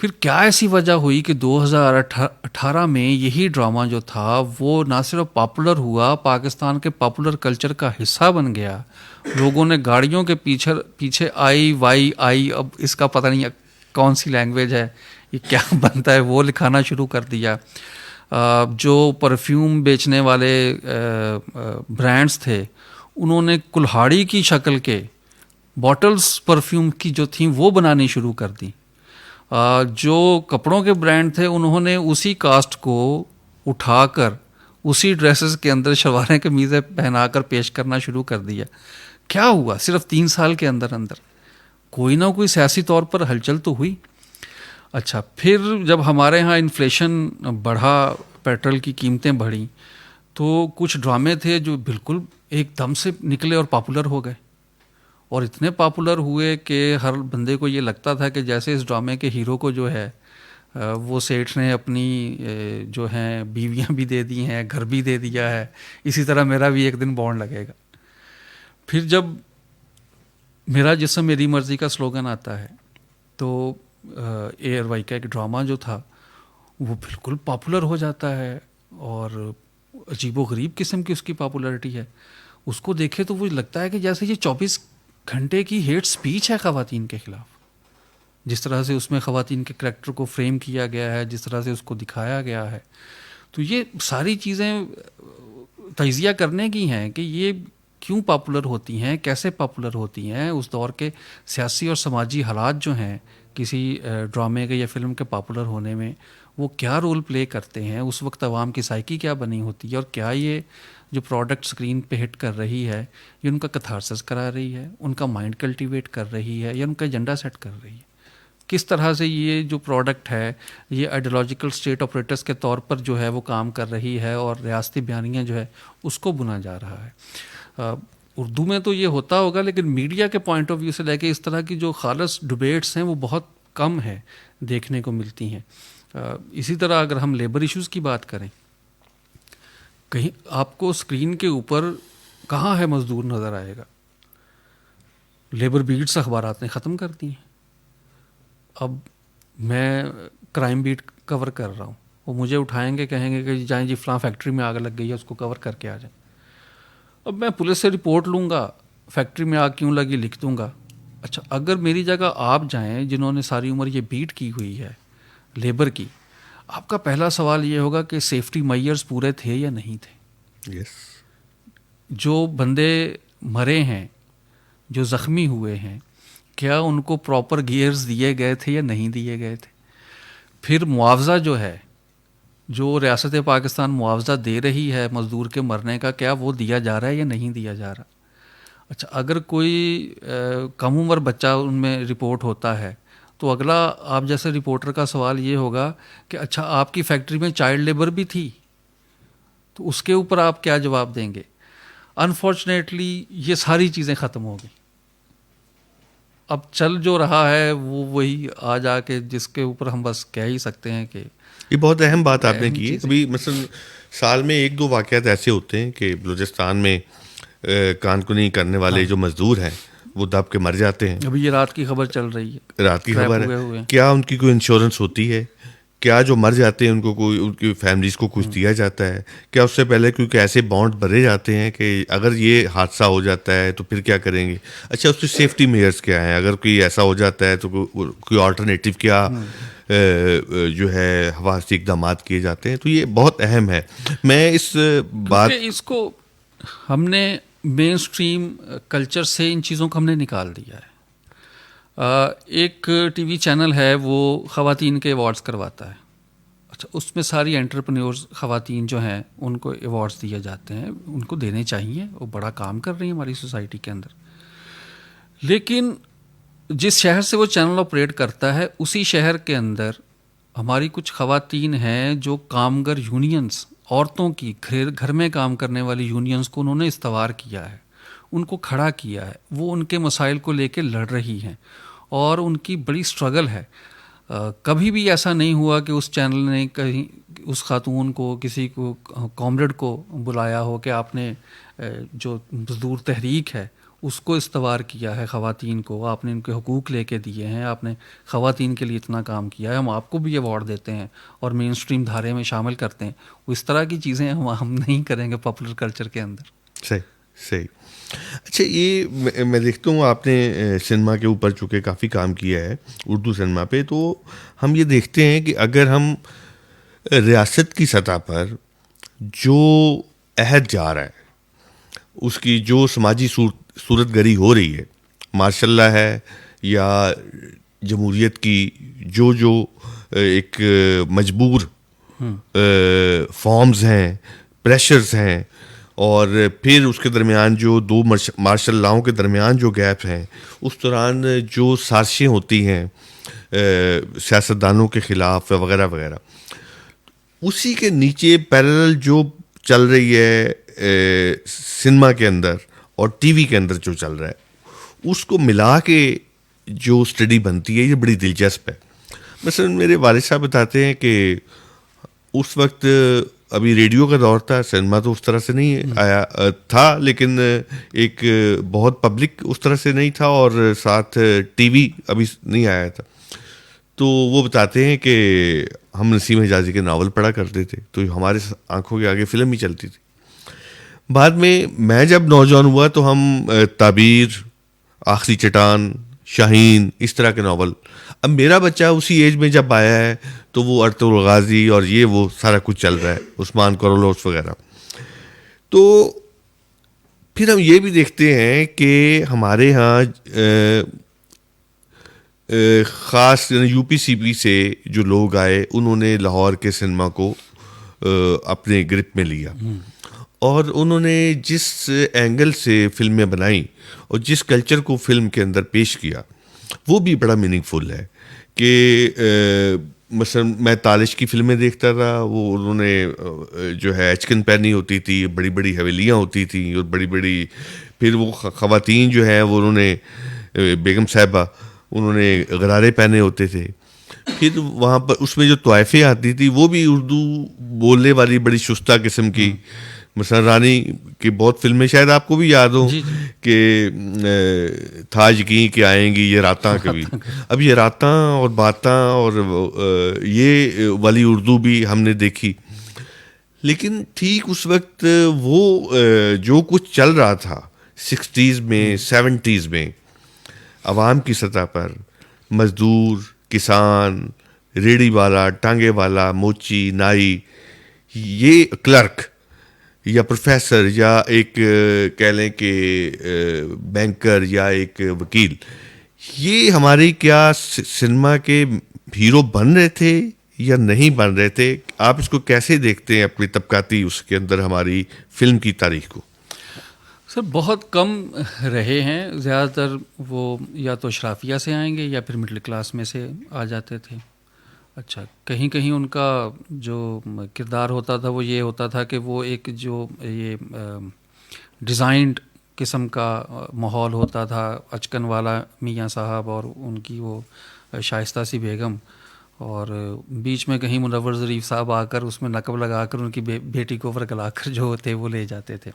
پھر کیا ایسی وجہ ہوئی کہ 2018 میں یہی ڈرامہ جو تھا وہ نہ صرف پاپولر ہوا، پاکستان کے پاپولر کلچر کا حصہ بن گیا. لوگوں نے گاڑیوں کے پیچھے آئی، اب اس کا پتہ نہیں کون سی لینگویج ہے، یہ کیا بنتا ہے، وہ لکھانا شروع کر دیا. جو پرفیوم بیچنے والے برانڈز تھے انہوں نے کلہاڑی کی شکل کے باٹلز پرفیوم کی جو تھیں وہ بنانی شروع کر دی. جو کپڑوں کے برانڈ تھے انہوں نے اسی کاسٹ کو اٹھا کر اسی ڈریسز کے اندر شلواریں قمیضیں پہنا کر پیش کرنا شروع کر دیا. کیا ہوا؟ صرف 3 سال کے اندر کوئی نہ کوئی سیاسی طور پر ہلچل تو ہوئی. اچھا، پھر جب ہمارے ہاں انفلیشن بڑھا، پیٹرول کی قیمتیں بڑھیں، تو کچھ ڈرامے تھے جو بالکل ایک دم سے نکلے اور پاپولر ہو گئے، اور اتنے پاپولر ہوئے کہ ہر بندے کو یہ لگتا تھا کہ جیسے اس ڈرامے کے ہیرو کو جو ہے وہ سیٹھ نے اپنی جو ہیں بیویاں بھی دے دی ہیں، گھر بھی دے دیا ہے، اسی طرح میرا بھی ایک دن بانڈ لگے گا. پھر جب میرا جسم میری مرضی کا سلوگن آتا ہے تو اے آر وائی کا ایک ڈرامہ جو تھا وہ بالکل پاپولر ہو جاتا ہے، اور عجیب و غریب قسم کی اس کی پاپولرٹی ہے. اس کو دیکھے تو وہ لگتا ہے کہ جیسے یہ 24 گھنٹے کی ہیٹ سپیچ ہے خواتین کے خلاف. جس طرح سے اس میں خواتین کے کریکٹر کو فریم کیا گیا ہے، جس طرح سے اس کو دکھایا گیا ہے، تو یہ ساری چیزیں تجزیہ کرنے کی ہیں کہ یہ کیوں پاپولر ہوتی ہیں، کیسے پاپولر ہوتی ہیں. اس دور کے سیاسی اور سماجی حالات جو ہیں کسی ڈرامے کے یا فلم کے پاپولر ہونے میں وہ کیا رول پلے کرتے ہیں، اس وقت عوام کی سائیکی کیا بنی ہوتی ہے، اور کیا یہ جو پروڈکٹ سکرین پہ ہٹ کر رہی ہے یہ ان کا کتھارسس کرا رہی ہے، ان کا مائنڈ کلٹیویٹ کر رہی ہے، یا ان کا ایجنڈا سیٹ کر رہی ہے. کس طرح سے یہ جو پروڈکٹ ہے یہ آئیڈیالوجیکل اسٹیٹ آپریٹرس کے طور پر جو ہے وہ کام کر رہی ہے، اور ریاستی بیانیہ جو ہے اس کو بنا جا رہا ہے. اردو میں تو یہ ہوتا ہوگا، لیکن میڈیا کے پوائنٹ آف ویو سے لے کے اس طرح کی جو خالص ڈبیٹس ہیں وہ بہت کم ہے دیکھنے کو ملتی ہیں. اسی طرح اگر ہم لیبر ایشوز کی بات کریں، کہیں آپ کو اسکرین کے اوپر کہاں ہے مزدور نظر آئے گا؟ لیبر بیٹس اخبارات نے ختم کر دی ہیں. اب میں کرائم بیٹ کور کر رہا ہوں، وہ مجھے اٹھائیں گے، کہیں گے کہ جائیں جی فلاں فیکٹری میں آگ لگ گئی ہے، اس کو کور کر کے آ جائیں. اب میں پولیس سے رپورٹ لوں گا، فیکٹری میں آگ کیوں لگی لکھ دوں گا. اچھا، اگر میری جگہ آپ جائیں جنہوں نے ساری عمر یہ بیٹ کی ہوئی ہے لیبر کی، آپ کا پہلا سوال یہ ہوگا کہ سیفٹی میئرز پورے تھے یا نہیں تھے. جو بندے مرے ہیں، جو زخمی ہوئے ہیں، کیا ان کو پراپر گیئرز دیے گئے تھے یا نہیں دیے گئے تھے. پھر معاوضہ جو ہے، جو ریاست پاکستان معاوضہ دے رہی ہے مزدور کے مرنے کا، کیا وہ دیا جا رہا ہے یا نہیں دیا جا رہا. اچھا، اگر کوئی کم عمر بچہ ان میں رپورٹ ہوتا ہے تو اگلا آپ جیسے رپورٹر کا سوال یہ ہوگا کہ اچھا آپ کی فیکٹری میں چائلڈ لیبر بھی تھی، تو اس کے اوپر آپ کیا جواب دیں گے. انفارچونیٹلی یہ ساری چیزیں ختم ہو گئی. اب چل جو رہا ہے وہ وہی آ جا کے جس کے اوپر ہم بس کہہ ہی سکتے ہیں کہ یہ بہت اہم بات آپ نے کی ہے. ابھی مثلا سال میں 1-2 واقعات ایسے ہوتے ہیں کہ بلوچستان میں کانکنی کرنے والے جو مزدور ہیں وہ دب کے مر جاتے ہیں. ابھی یہ رات کی خبر چل رہی ہے، رات کی خبر ہے. کیا ان کی کوئی انشورنس ہوتی ہے؟ کیا جو مر جاتے ہیں ان کو کوئی ان کی فیملیز کو کچھ دیا جاتا ہے؟ کیا اس سے پہلے کیونکہ ایسے بانڈ بھرے جاتے ہیں کہ اگر یہ حادثہ ہو جاتا ہے تو پھر کیا کریں گے؟ اچھا، اس کی سیفٹی میئرز کیا ہیں؟ اگر کوئی ایسا ہو جاتا ہے تو کوئی آلٹرنیٹیو کیا جو ہے حفاظتی اقدامات کیے جاتے ہیں؟ تو یہ بہت اہم ہے. میں اس کو ہم نے مین اسٹریم کلچر سے ان چیزوں کو ہم نے نکال دیا ہے. ایک ٹی وی چینل ہے وہ خواتین کے ایوارڈز کرواتا ہے. اچھا، اس میں ساری انٹرپرینیورز خواتین جو ہیں ان کو ایوارڈز دیے جاتے ہیں، ان کو دینے چاہیے، وہ بڑا کام کر رہی ہیں ہماری سوسائٹی کے اندر. لیکن جس شہر سے وہ چینل آپریٹ کرتا ہے اسی شہر کے اندر ہماری کچھ خواتین ہیں جو کامگر یونینز، عورتوں کی گھر میں کام کرنے والی یونینز کو انہوں نے استوار کیا ہے، ان کو کھڑا کیا ہے. وہ ان کے مسائل کو لے کے لڑ رہی ہیں اور ان کی بڑی سٹرگل ہے. کبھی بھی ایسا نہیں ہوا کہ اس چینل نے کہیں اس خاتون کو، کسی کو، کامریڈ کو بلایا ہو کہ آپ نے جو مزدور تحریک ہے اس کو استوار کیا ہے خواتین کو، آپ نے ان کے حقوق لے کے دیے ہیں، آپ نے خواتین کے لیے اتنا کام کیا ہے، ہم آپ کو بھی ایوارڈ دیتے ہیں اور مین اسٹریم دھارے میں شامل کرتے ہیں. وہ اس طرح کی چیزیں ہم نہیں کریں گے پاپولر کلچر کے اندر. صحیح صحیح. اچھا یہ میں دیکھتا ہوں آپ نے سنیما کے اوپر چونکہ کافی کام کیا ہے اردو سنیما پہ، تو ہم یہ دیکھتے ہیں کہ اگر ہم ریاست کی سطح پر جو عہد جا رہا ہے، اس کی جو سماجی صورت گری ہو رہی ہے، ماشاء اللہ ہے یا جمہوریت کی جو ایک مجبور فارمز ہیں، پریشرز ہیں، اور پھر اس کے درمیان جو دو مارشل لاؤں کے درمیان جو گیپ ہیں، اس دوران جو سازشیں ہوتی ہیں سیاستدانوں کے خلاف وغیرہ وغیرہ، اسی کے نیچے پیرلل جو چل رہی ہے سنیما کے اندر اور ٹی وی کے اندر جو چل رہا ہے، اس کو ملا کے جو اسٹڈی بنتی ہے یہ بڑی دلچسپ ہے. مثلا میرے والد صاحب بتاتے ہیں کہ اس وقت ابھی ریڈیو کا دور تھا، سنیما تو اس طرح سے نہیں آیا تھا، لیکن ایک بہت پبلک اس طرح سے نہیں تھا، اور ساتھ ٹی وی ابھی نہیں آیا تھا. تو وہ بتاتے ہیں کہ ہم نسیم حجازی کے ناول پڑھا کرتے تھے، تو ہمارے آنکھوں کے آگے فلم ہی چلتی تھی. بعد میں جب نوجوان ہوا تو ہم تعبیر، آخری چٹان، شاہین، اس طرح کے ناول. اب میرا بچہ اسی ایج میں جب آیا ہے تو وہ ارطغرل غازی اور یہ وہ سارا کچھ چل رہا ہے، عثمان کورولوس وغیرہ. تو پھر ہم یہ بھی دیکھتے ہیں کہ ہمارے ہاں خاص یو پی سی بی سے جو لوگ آئے، انہوں نے لاہور کے سنیما کو اپنے گرپ میں لیا، اور انہوں نے جس اینگل سے فلمیں بنائیں اور جس کلچر کو فلم کے اندر پیش کیا وہ بھی بڑا میننگ فل ہے. کہ مثلا میں تالش کی فلمیں دیکھتا تھا، وہ انہوں نے جو ہے ایچکن پہنی ہوتی تھی، بڑی بڑی حویلیاں ہوتی تھیں، اور بڑی بڑی پھر وہ خواتین جو ہیں وہ انہوں نے بیگم صاحبہ انہوں نے غرارے پہنے ہوتے تھے. پھر وہاں پر اس میں جو طائفیں آتی تھی وہ بھی اردو بولنے والی بڑی شستہ قسم کی. مثلا رانی کی بہت فلمیں شاید آپ کو بھی یاد ہوں کہ تھا یقین کہ آئیں گی یہ راتاں کبھی. اب یہ راتاں اور باتاں اور یہ والی اردو بھی ہم نے دیکھی. لیکن ٹھیک اس وقت وہ جو کچھ چل رہا تھا 60s میں 70s میں عوام کی سطح پر، مزدور، کسان، ریڑھی والا، ٹانگے والا، موچی، نائی، یہ کلرک یا پروفیسر یا ایک کہہ لیں کہ بینکر یا ایک وکیل، یہ ہماری کیا سنیما کے ہیرو بن رہے تھے یا نہیں بن رہے تھے؟ آپ اس کو کیسے دیکھتے ہیں اپنی طبقاتی اس کے اندر ہماری فلم کی تاریخ کو؟ سر بہت کم رہے ہیں، زیادہ تر وہ یا تو اشرافیہ سے آئیں گے یا پھر مڈل کلاس میں سے آ جاتے تھے. اچھا، کہیں کہیں ان کا جو کردار ہوتا تھا وہ یہ ہوتا تھا کہ وہ ایک جو یہ ڈیزائنڈ قسم کا ماحول ہوتا تھا، اچکن والا میاں صاحب اور ان کی وہ شائستہ سی بیگم، اور بیچ میں کہیں منور ظریف صاحب آ کر اس میں نقب لگا کر ان کی بیٹی کو ورگلا کر جو تھے وہ لے جاتے تھے.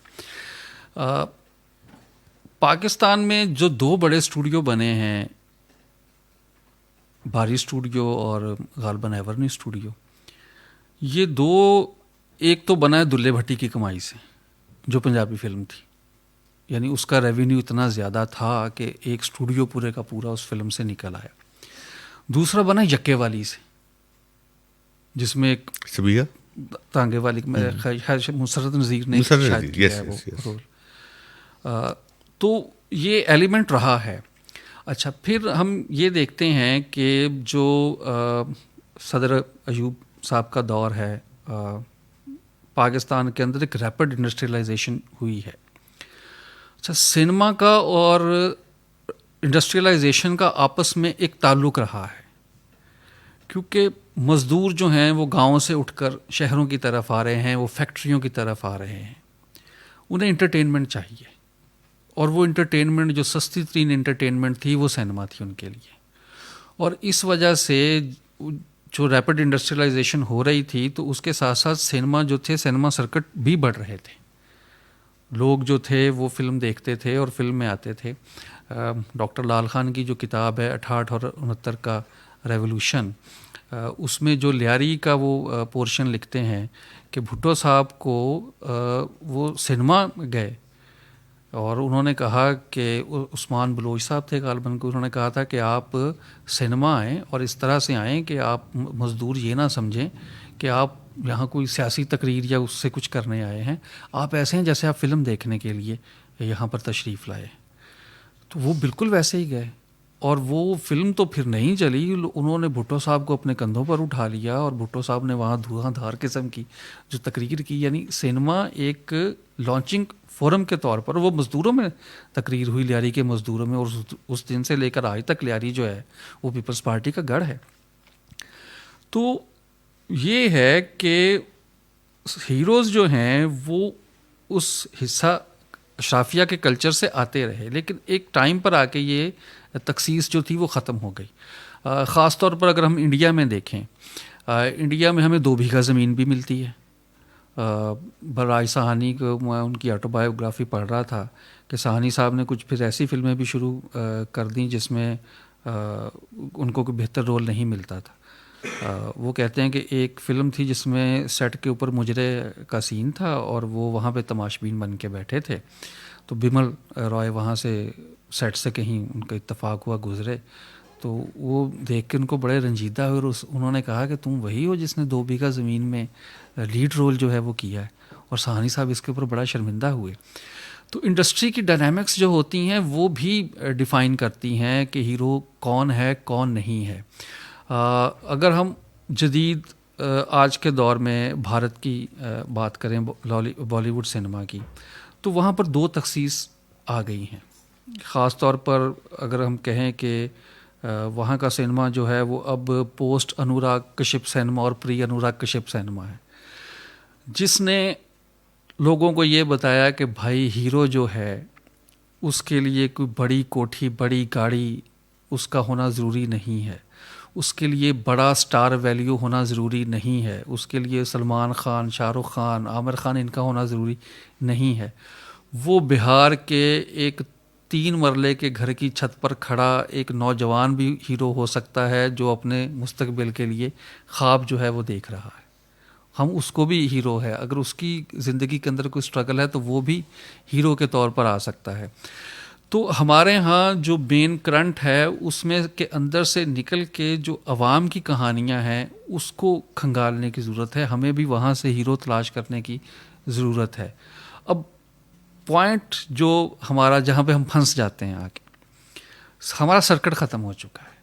پاکستان میں جو دو بڑے اسٹوڈیو بنے ہیں، باری اسٹوڈیو اور غالباً ایورنی اسٹوڈیو، یہ دو، ایک تو بنا ہے دلے بھٹی کی کمائی سے جو پنجابی فلم تھی، یعنی اس کا ریونیو اتنا زیادہ تھا کہ ایک اسٹوڈیو پورے کا پورا اس فلم سے نکل آیا. دوسرا بنا یکے والی سے، جس میں ایک سبیہ تانگے والی مسرت نذیر نے شاید کیا ہے وہ رول. تو یہ ایلیمنٹ رہا ہے. اچھا، پھر ہم یہ دیکھتے ہیں کہ جو صدر ایوب صاحب کا دور ہے، پاکستان کے اندر ایک ریپڈ انڈسٹریلائزیشن ہوئی ہے. اچھا، سنیما کا اور انڈسٹریلائزیشن کا آپس میں ایک تعلق رہا ہے، کیونکہ مزدور جو ہیں وہ گاؤں سے اٹھ کر شہروں کی طرف آ رہے ہیں، وہ فیکٹریوں کی طرف آ رہے ہیں، انہیں انٹرٹینمنٹ چاہیے، اور وہ انٹرٹینمنٹ جو سستی ترین انٹرٹینمنٹ تھی وہ سینما تھی ان کے لیے. اور اس وجہ سے جو ریپڈ انڈسٹریلائزیشن ہو رہی تھی تو اس کے ساتھ ساتھ سینما جو تھے، سینما سرکٹ بھی بڑھ رہے تھے. لوگ جو تھے وہ فلم دیکھتے تھے اور فلم میں آتے تھے. ڈاکٹر لال خان کی جو کتاب ہے 68 اور 69 کا ریولوشن, اس میں جو لیاری کا وہ پورشن لکھتے ہیں کہ بھٹو صاحب کو وہ سنیما گئے اور انہوں نے کہا کہ عثمان بلوچ صاحب تھے غالباً کو, انہوں نے کہا تھا کہ آپ سنیما آئیں اور اس طرح سے آئیں کہ آپ مزدور یہ نہ سمجھیں کہ آپ یہاں کوئی سیاسی تقریر یا اس سے کچھ کرنے آئے ہیں, آپ ایسے ہیں جیسے آپ فلم دیکھنے کے لیے یہاں پر تشریف لائے. تو وہ بالکل ویسے ہی گئے اور وہ فلم تو پھر نہیں چلی. انہوں نے بھٹو صاحب کو اپنے کندھوں پر اٹھا لیا اور بھٹو صاحب نے وہاں دھواں دھار قسم کی جو تقریر کی, یعنی سنیما ایک لانچنگ فورم کے طور پر, وہ مزدوروں میں تقریر ہوئی, لیاری کے مزدوروں میں, اور اس دن سے لے کر آج تک لیاری جو ہے وہ پیپلز پارٹی کا گڑھ ہے. تو یہ ہے کہ ہیروز جو ہیں وہ اس حصہ اشرافیہ کے کلچر سے آتے رہے, لیکن ایک ٹائم پر آ کے یہ تخصیص جو تھی وہ ختم ہو گئی. خاص طور پر اگر ہم انڈیا میں دیکھیں, انڈیا میں ہمیں 2 بیگھہ زمین بھی ملتی ہے. برائے سہانی کو میں ان کی آٹو بایوگرافی پڑھ رہا تھا کہ سہانی صاحب نے کچھ پھر ایسی فلمیں بھی شروع کر دیں جس میں ان کو کوئی بہتر رول نہیں ملتا تھا. وہ کہتے ہیں کہ ایک فلم تھی جس میں سیٹ کے اوپر مجرے کا سین تھا اور وہ وہاں پہ تماشبین بن کے بیٹھے تھے, تو بمل رائے وہاں سے سیٹ سے کہیں ان کا اتفاق ہوا گزرے, تو وہ دیکھ کے ان کو بڑے رنجیدہ ہوئے اور انہوں نے کہا کہ تم وہی ہو جس نے 2 بیگھہ زمین میں لیڈ رول جو ہے وہ کیا ہے. اور سہانی صاحب اس کے اوپر بڑا شرمندہ ہوئے. تو انڈسٹری کی ڈائنامکس جو ہوتی ہیں وہ بھی ڈیفائن کرتی ہیں کہ ہیرو کون ہے کون نہیں ہے. اگر ہم جدید آج کے دور میں بھارت کی بات کریں, بالی ووڈ سنیما کی, تو وہاں پر 2 تخصیص آ گئی ہیں. خاص طور پر اگر ہم کہیں کہ وہاں کا سنیما جو ہے وہ اب پوسٹ انوراگ کشیپ سنیما اور پری انوراگ کشیپ سنیما ہے, جس نے لوگوں کو یہ بتایا کہ بھائی ہیرو جو ہے اس کے لیے کوئی بڑی کوٹھی بڑی گاڑی اس کا ہونا ضروری نہیں ہے, اس کے لیے بڑا سٹار ویلیو ہونا ضروری نہیں ہے, اس کے لیے سلمان خان, شاہ رخ خان, عامر خان ان کا ہونا ضروری نہیں ہے. وہ بہار کے ایک 3 مرلے کے گھر کی چھت پر کھڑا ایک نوجوان بھی ہیرو ہو سکتا ہے جو اپنے مستقبل کے لیے خواب جو ہے وہ دیکھ رہا ہے. ہم اس کو بھی ہیرو ہے, اگر اس کی زندگی کے اندر کوئی سٹرگل ہے تو وہ بھی ہیرو کے طور پر آ سکتا ہے. تو ہمارے ہاں جو مین کرنٹ ہے اس میں کے اندر سے نکل کے جو عوام کی کہانیاں ہیں اس کو کھنگالنے کی ضرورت ہے, ہمیں بھی وہاں سے ہیرو تلاش کرنے کی ضرورت ہے. اب پوائنٹ جو ہمارا جہاں پہ ہم پھنس جاتے ہیں آگے, ہمارا سرکٹ ختم ہو چکا ہے.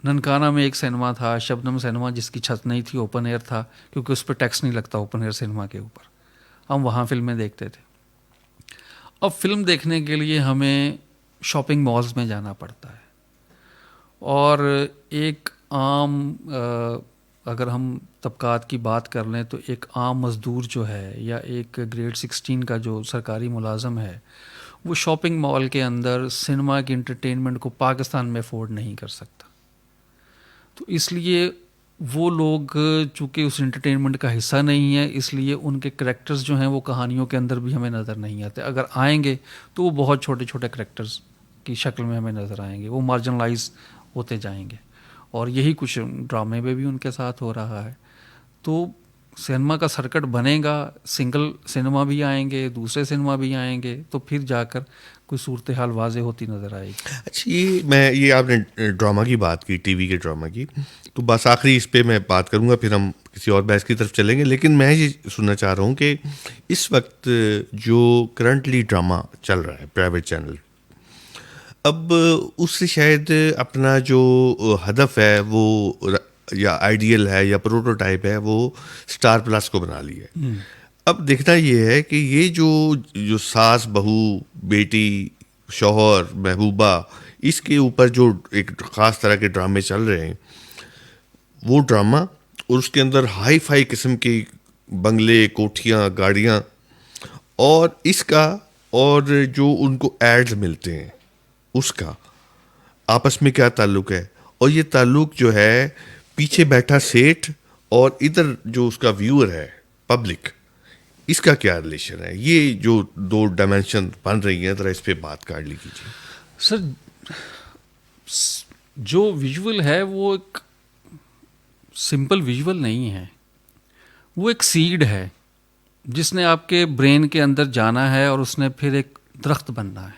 ننکانہ میں ایک سنیما تھا, شبنم سنیما, جس کی چھت نہیں تھی, اوپن ایئر تھا, کیونکہ اس پہ ٹیکس نہیں لگتا اوپن ایئر سنیما کے اوپر. ہم وہاں فلمیں دیکھتے تھے. اب فلم دیکھنے کے لیے ہمیں شاپنگ مالز میں جانا پڑتا ہے, اور ایک عام اگر ہم طبقات کی بات کر لیں تو ایک عام مزدور جو ہے یا ایک گریڈ 16 کا جو سرکاری ملازم ہے وہ شاپنگ مال کے اندر سنیما کی انٹرٹینمنٹ کو پاکستان میں افورڈ نہیں کر سکتا. تو اس لیے وہ لوگ چونکہ اس انٹرٹینمنٹ کا حصہ نہیں ہے, اس لیے ان کے کریکٹرز جو ہیں وہ کہانیوں کے اندر بھی ہمیں نظر نہیں آتے. اگر آئیں گے تو وہ بہت چھوٹے چھوٹے کریکٹرز کی شکل میں ہمیں نظر آئیں گے, وہ مارجنلائز ہوتے جائیں گے, اور یہی کچھ ڈرامے میں بھی ان کے ساتھ ہو رہا ہے. تو سنیما کا سرکٹ بنے گا, سنگل سنیما بھی آئیں گے, دوسرے سنیما بھی آئیں گے, تو پھر جا کر کوئی صورتحال واضح ہوتی نظر آئے گی. اچھا, یہ آپ نے ڈرامہ کی بات کی, ٹی وی کے ڈرامہ کی, تو بس آخری اس پہ میں بات کروں گا, پھر ہم کسی اور بحث کی طرف چلیں گے. لیکن میں یہ سننا چاہ رہا ہوں کہ اس وقت جو کرنٹلی ڈرامہ چل رہا ہے پرائیویٹ چینل, اب اس سے شاید اپنا جو ہدف ہے وہ یا آئیڈیل ہے یا پروٹوٹائپ ہے وہ اسٹار پلس کو بنا لی ہے. اب دیکھنا یہ ہے کہ یہ جو ساس بہو بیٹی شوہر محبوبہ اس کے اوپر جو ایک خاص طرح کے ڈرامے چل رہے ہیں, وہ ڈرامہ اور اس کے اندر ہائی فائی قسم کے بنگلے, کوٹھیاں, گاڑیاں, اور اس کا اور جو ان کو ایڈز ملتے ہیں اس کا آپس میں کیا تعلق ہے, اور یہ تعلق جو ہے پیچھے بیٹھا سیٹ اور ادھر جو اس کا ویور ہے پبلک, اس کا کیا ریلیشن ہے؟ یہ جو دو ڈائمینشن بن رہی ہیں ذرا اس پہ بات کر لی کیجیے. سر جو ویژول ہے وہ ایک سمپل ویژول نہیں ہے، وہ ایک سیڈ ہے جس نے آپ کے برین کے اندر جانا ہے اور اس نے پھر ایک درخت بننا ہے.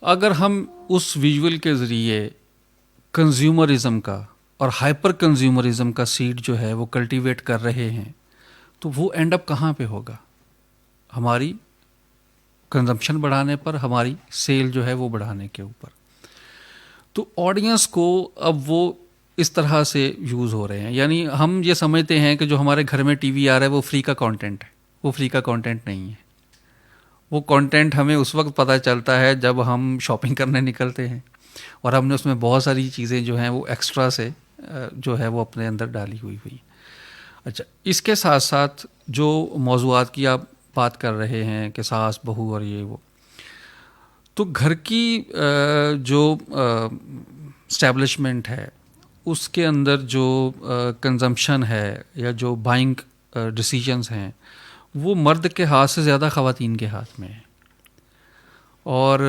اگر ہم اس ویژول کے ذریعے کنزیومرزم کا اور ہائپر کنزیومرزم کا سیڈ جو ہے وہ کلٹیویٹ کر رہے ہیں تو وہ اینڈ اپ کہاں پہ ہوگا؟ ہماری کنزمپشن بڑھانے پر، ہماری سیل جو ہے وہ بڑھانے کے اوپر. تو آڈینس کو اب وہ اس طرح سے یوز ہو رہے ہیں، یعنی ہم یہ سمجھتے ہیں کہ جو ہمارے گھر میں ٹی وی آ رہا ہے وہ فری کا کانٹینٹ ہے. وہ فری کا کانٹینٹ نہیں ہے. وہ کانٹینٹ ہمیں اس وقت پتہ چلتا ہے جب ہم شاپنگ کرنے نکلتے ہیں اور ہم نے اس میں بہت ساری چیزیں جو ہیں وہ ایکسٹرا سے جو ہے وہ اپنے اندر ڈالی ہوئی. اچھا، اس کے ساتھ ساتھ جو موضوعات کی آپ بات کر رہے ہیں کہ ساس بہو اور یہ وہ، تو گھر کی جو اسٹیبلشمنٹ ہے اس کے اندر جو کنزمپشن ہے یا جو بائنگ ڈیسیجنز ہیں وہ مرد کے ہاتھ سے زیادہ خواتین کے ہاتھ میں ہے. اور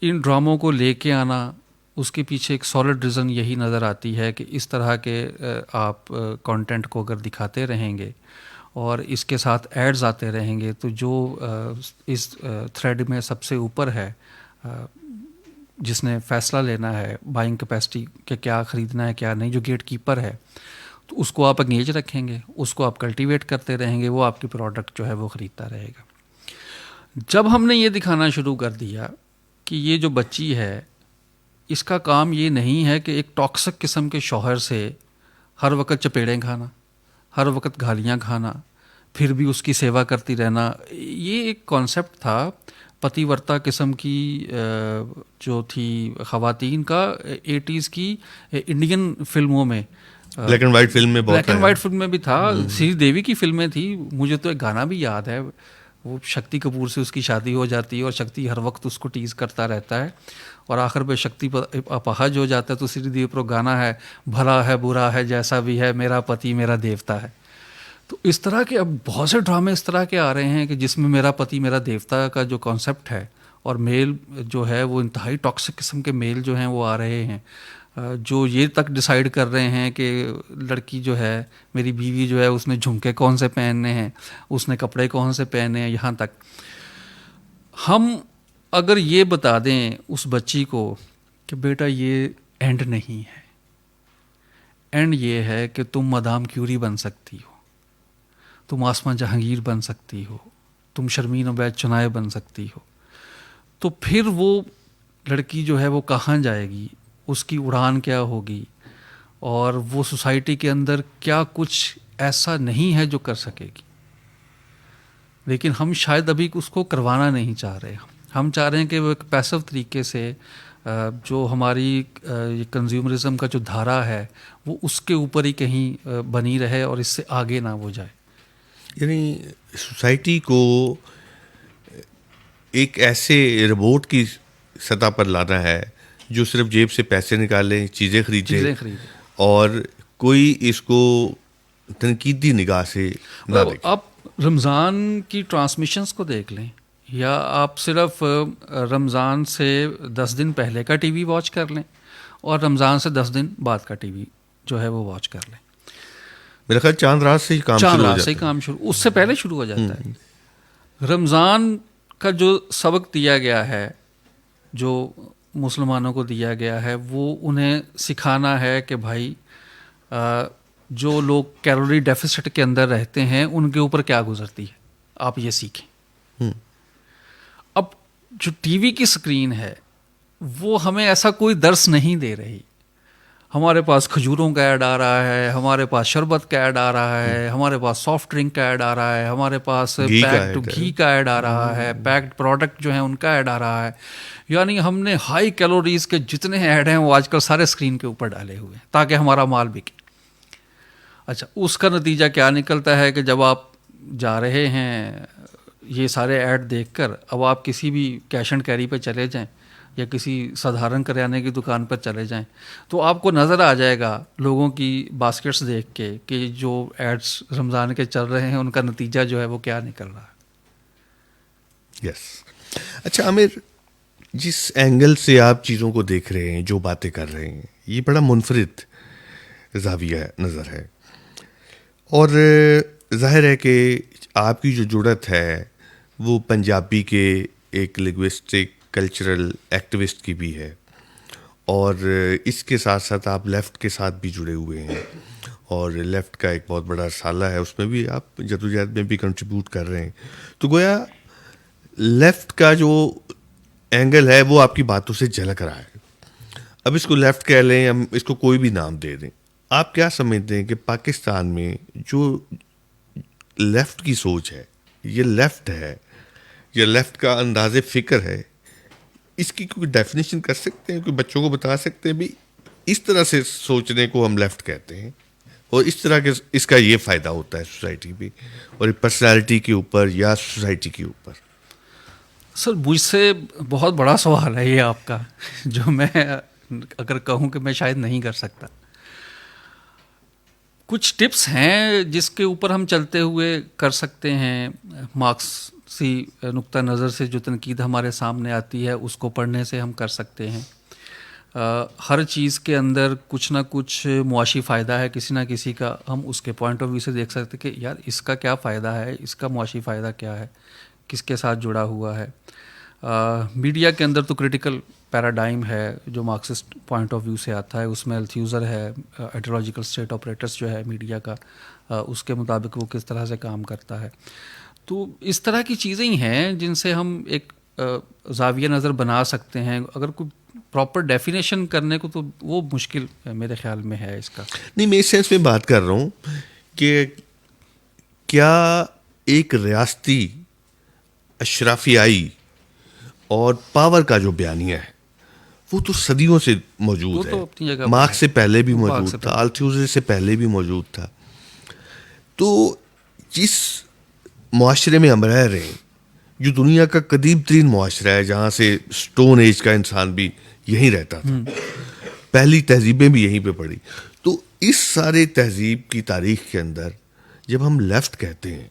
ان ڈراموں کو لے کے آنا، اس کے پیچھے ایک سالڈ ریزن یہی نظر آتی ہے کہ اس طرح کے آپ کانٹینٹ کو اگر دکھاتے رہیں گے اور اس کے ساتھ ایڈز آتے رہیں گے تو جو اس تھریڈ میں سب سے اوپر ہے، جس نے فیصلہ لینا ہے بائنگ کیپیسٹی کہ کیا خریدنا ہے کیا نہیں، جو گیٹ کیپر ہے، تو اس کو آپ انگیج رکھیں گے، اس کو آپ کلٹیویٹ کرتے رہیں گے، وہ آپ کی پروڈکٹ جو ہے وہ خریدتا رہے گا. جب ہم نے یہ دکھانا شروع کر دیا کہ یہ جو بچی ہے اس کا کام یہ نہیں ہے کہ ایک ٹاکسک قسم کے شوہر سے ہر وقت چپیڑیں کھانا، ہر وقت گالیاں کھانا، پھر بھی اس کی سیوا کرتی رہنا. یہ ایک کانسیپٹ تھا پتی ورتا قسم کی جو تھی خواتین کا 80s کی انڈین فلموں میں، بلیک اینڈ وائٹ فلم میں، بلیک اینڈ وائٹ فلم میں بھی تھا، سری دیوی کی فلمیں تھی. مجھے تو ایک گانا بھی یاد ہے، وہ شکتی کپور سے اس کی شادی ہو جاتی ہے اور شکتی ہر وقت اس کو ٹیز کرتا رہتا ہے اور آخر پہ شکتی اپاہج ہو جاتا ہے تو سری دیوی پر گانا ہے، بھلا ہے برا ہے جیسا بھی ہے میرا پتی میرا دیوتا ہے. تو اس طرح کے اب بہت سے ڈرامے اس طرح کے آ رہے ہیں کہ جس میں میرا پتی میرا دیوتا کا جو کانسیپٹ ہے، اور میل جو ہے وہ انتہائی ٹاکسک قسم کے میل جو ہیں وہ آ رہے ہیں جو یہ تک ڈیسائیڈ کر رہے ہیں کہ لڑکی جو ہے میری بیوی جو ہے اس نے جھمکے کون سے پہننے ہیں، اس نے کپڑے کون سے پہنے ہیں. یہاں تک ہم اگر یہ بتا دیں اس بچی کو کہ بیٹا یہ اینڈ نہیں ہے، اینڈ یہ ہے کہ تم مدام کیوری بن سکتی ہو، تم آسماں جہانگیر بن سکتی ہو، تم شرمین عبید چنائے بن سکتی ہو، تو پھر وہ لڑکی جو ہے وہ کہاں جائے گی، اس کی اڑان کیا ہوگی، اور وہ سوسائٹی کے اندر کیا کچھ ایسا نہیں ہے جو کر سکے گی. لیکن ہم شاید ابھی اس کو کروانا نہیں چاہ رہے. ہم چاہ رہے ہیں کہ وہ ایک پیسو طریقے سے جو ہماری کنزیومرزم کا جو دھارا ہے وہ اس کے اوپر ہی کہیں بنی رہے اور اس سے آگے نہ وہ جائے. یعنی سوسائٹی کو ایک ایسے روبوٹ کی سطح پر لانا ہے جو صرف جیب سے پیسے نکالیں، چیزیں خریدیں اور کوئی اس کو تنقیدی نگاہ سے نہ دیکھیں. آپ رمضان کی ٹرانسمیشنز کو دیکھ لیں، یا آپ صرف رمضان سے 10 دن پہلے کا ٹی وی واچ کر لیں اور رمضان سے 10 دن بعد کا ٹی وی جو ہے وہ واچ کر لیں. میرا خیال چاند رات سے ہی کام شروع، اس سے پہلے شروع ہو جاتا ہے. رمضان کا جو سبق دیا گیا ہے، جو مسلمانوں کو دیا گیا ہے، وہ انہیں سکھانا ہے کہ بھائی جو لوگ کیلوری ڈیفیسٹ کے اندر رہتے ہیں ان کے اوپر کیا گزرتی ہے، آپ یہ سیکھیں. اب جو ٹی وی کی سکرین ہے وہ ہمیں ایسا کوئی درس نہیں دے رہی. ہمارے پاس کھجوروں کا ایڈ آ رہا ہے، ہمارے پاس شربت کا ایڈ آ رہا ہے، ہمارے پاس سافٹ ڈرنک کا ایڈ آ رہا ہے، ہمارے پاس پیکڈ گھی کا ایڈ آ رہا ہے، پیکڈ پروڈکٹ جو ہیں ان کا ایڈ آ رہا ہے. یعنی ہم نے ہائی کیلوریز کے جتنے ایڈ ہیں وہ آج کل سارے اسکرین کے اوپر ڈالے ہوئے ہیں تاکہ ہمارا مال بکے. اچھا، اس کا نتیجہ کیا نکلتا ہے کہ جب آپ جا رہے ہیں یہ سارے ایڈ دیکھ کر، اب آپ کسی بھی کیش اینڈ کیری پہ چلے جائیں یا کسی سدھارن کریانے کی دکان پر چلے جائیں تو آپ کو نظر آ جائے گا لوگوں کی باسکٹس دیکھ کے کہ جو ایڈس رمضان کے چل رہے ہیں ان کا نتیجہ جو ہے وہ کیا نکل رہا ہے. یس. اچھا عامر، جس اینگل سے آپ چیزوں کو دیکھ رہے ہیں، جو باتیں کر رہے ہیں، یہ بڑا منفرد زاویہ نظر ہے، اور ظاہر ہے کہ آپ کی جو جڑت ہے وہ پنجابی کے ایک لنگوسٹک کلچرل ایکٹیوسٹ کی بھی ہے، اور اس کے ساتھ ساتھ آپ لیفٹ کے ساتھ بھی جڑے ہوئے ہیں، اور لیفٹ کا ایک بہت بڑا رسالہ ہے، اس میں بھی آپ جدوجہد میں بھی کنٹریبیوٹ کر رہے ہیں. تو گویا لیفٹ کا جو اینگل ہے وہ آپ کی باتوں سے جھلک رہا ہے. اب اس کو لیفٹ کہہ لیں، ہم اس کو کوئی بھی نام دے دیں، آپ کیا سمجھتے ہیں کہ پاکستان میں جو لیفٹ کی سوچ ہے، یہ لیفٹ ہے یا لیفٹ کا انداز فکر ہے، اس کی کوئی ڈیفینیشن کر سکتے ہیں؟ کوئی بچوں کو بتا سکتے ہیں بھی اس طرح سے سوچنے کو ہم لیفٹ کہتے ہیں، اور اس طرح کے اس کا یہ فائدہ ہوتا ہے سوسائٹی میں اور پرسنالٹی کے اوپر یا سوسائٹی کے اوپر؟ سر مجھ سے بہت بڑا سوال ہے یہ آپ کا، جو میں اگر کہوں کہ میں شاید نہیں کر سکتا. کچھ ٹپس ہیں جس کے اوپر ہم چلتے ہوئے کر سکتے ہیں. مارکسی نقطہ نظر سے جو تنقید ہمارے سامنے آتی ہے اس کو پڑھنے سے ہم کر سکتے ہیں. ہر چیز کے اندر کچھ نہ کچھ معاشی فائدہ ہے کسی نہ کسی کا، ہم اس کے پوائنٹ آف ویو سے دیکھ سکتے کہ یار اس کا کیا فائدہ ہے، اس کا معاشی فائدہ کیا ہے، کس کے ساتھ جڑا ہوا ہے. میڈیا کے اندر تو کریٹیکل پیراڈائم ہے جو مارکسسٹ پوائنٹ آف ویو سے آتا ہے، اس میں التھیوزر ہے، ایڈیولوجیکل اسٹیٹ آپریٹرس جو ہے میڈیا کا، اس کے مطابق وہ کس طرح سے کام کرتا ہے. تو اس طرح کی چیزیں ہی ہیں جن سے ہم ایک زاویہ نظر بنا سکتے ہیں. اگر کوئی پراپر ڈیفینیشن کرنے کو تو وہ مشکل میرے خیال میں ہے اس کا. نہیں، میں اس سینس میں بات کر رہا ہوں کہ کیا ایک ریاستی اشرافیائی اور پاور کا جو بیانیہ ہے وہ تو صدیوں سے موجود وہ تو اپنی ہے، جگہ مارکس سے پہلے بھی مارکس موجود سے تھا، التھیوزر سے پہلے بھی موجود تھا. تو جس معاشرے میں ہم رہ رہے ہیں، جو دنیا کا قدیم ترین معاشرہ ہے، جہاں سے سٹون ایج کا انسان بھی یہیں رہتا تھا، پہلی تہذیبیں بھی یہیں پہ پڑی، تو اس سارے تہذیب کی تاریخ کے اندر جب ہم لیفٹ کہتے ہیں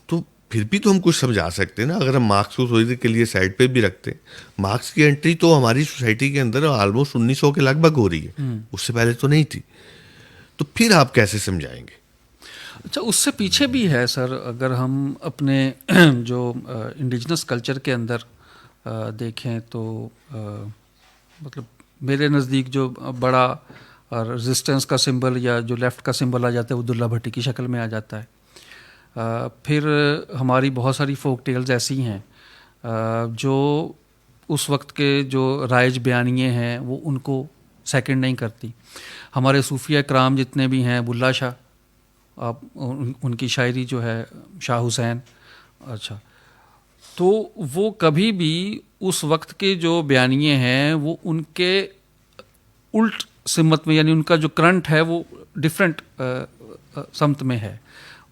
تو پھر بھی تو ہم کچھ سمجھا سکتے ہیں نا. اگر ہم مارکس کو تھوڑی دیر کے لیے سائڈ پہ بھی رکھتے ہیں، مارکس کی انٹری تو ہماری سوسائٹی کے اندر آلموسٹ 1900 کے لگ بھگ ہو رہی ہے، اس سے پہلے تو نہیں تھی. تو پھر آپ کیسے سمجھائیں گے؟ اچھا، اس سے پیچھے بھی ہے سر. اگر ہم اپنے جو انڈیجنس کلچر کے اندر دیکھیں تو مطلب میرے نزدیک جو بڑا رزسٹنس کا سمبل یا جو لیفٹ کا سمبل آ جاتا ہے وہ دلہ بھٹی کی شکل میں آ جاتا ہے. پھر ہماری بہت ساری فوک ٹیلز ایسی ہیں جو اس وقت کے جو رائج بیانیے ہیں وہ ان کو سیکنڈ نہیں کرتی. ہمارے صوفیہ کرام جتنے بھی ہیں، بلّہ شاہ، آپ ان کی شاعری جو ہے، شاہ حسین، اچھا، تو وہ کبھی بھی اس وقت کے جو بیانیے ہیں وہ ان کے الٹ سمت میں، یعنی ان کا جو کرنٹ ہے وہ ڈفرینٹ سمت میں ہے.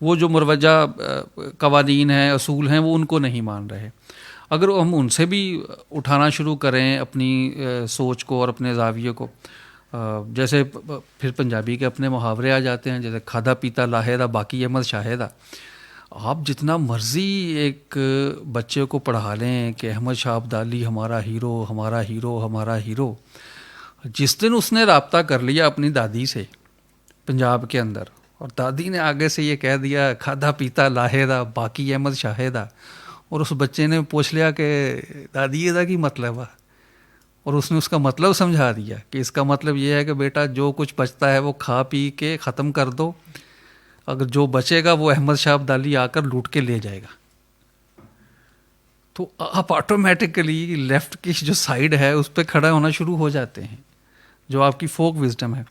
وہ جو مروجہ قوانین ہیں، اصول ہیں، وہ ان کو نہیں مان رہے. اگر ہم ان سے بھی اٹھانا شروع کریں اپنی سوچ کو اور اپنے زاویے کو، جیسے پھر پنجابی کے اپنے محاورے آ جاتے ہیں، جیسے کھادا پیتا لاہے دا باقی احمد شاہدہ. آپ جتنا مرضی ایک بچے کو پڑھا لیں کہ احمد شاہ ابدالی ہمارا ہیرو، ہمارا ہیرو، ہمارا ہیرو، جس دن اس نے رابطہ کر لیا اپنی دادی سے پنجاب کے اندر اور دادی نے آگے سے یہ کہہ دیا کھادا پیتا لاہے دا باقی احمد شاہدہ، اور اس بچے نے پوچھ لیا کہ دادی یہ دا کی مطلب ہے، اور اس نے اس کا مطلب سمجھا دیا کہ اس کا مطلب یہ ہے کہ بیٹا جو کچھ بچتا ہے وہ کھا پی کے ختم کر دو، اگر جو بچے گا وہ احمد شاہ ابدالی آ کر لوٹ کے لے جائے گا. تو آپ آٹومیٹکلی لیفٹ کی جو سائیڈ ہے اس پہ کھڑا ہونا شروع ہو جاتے ہیں، جو آپ کی فوک وزڈم ہے.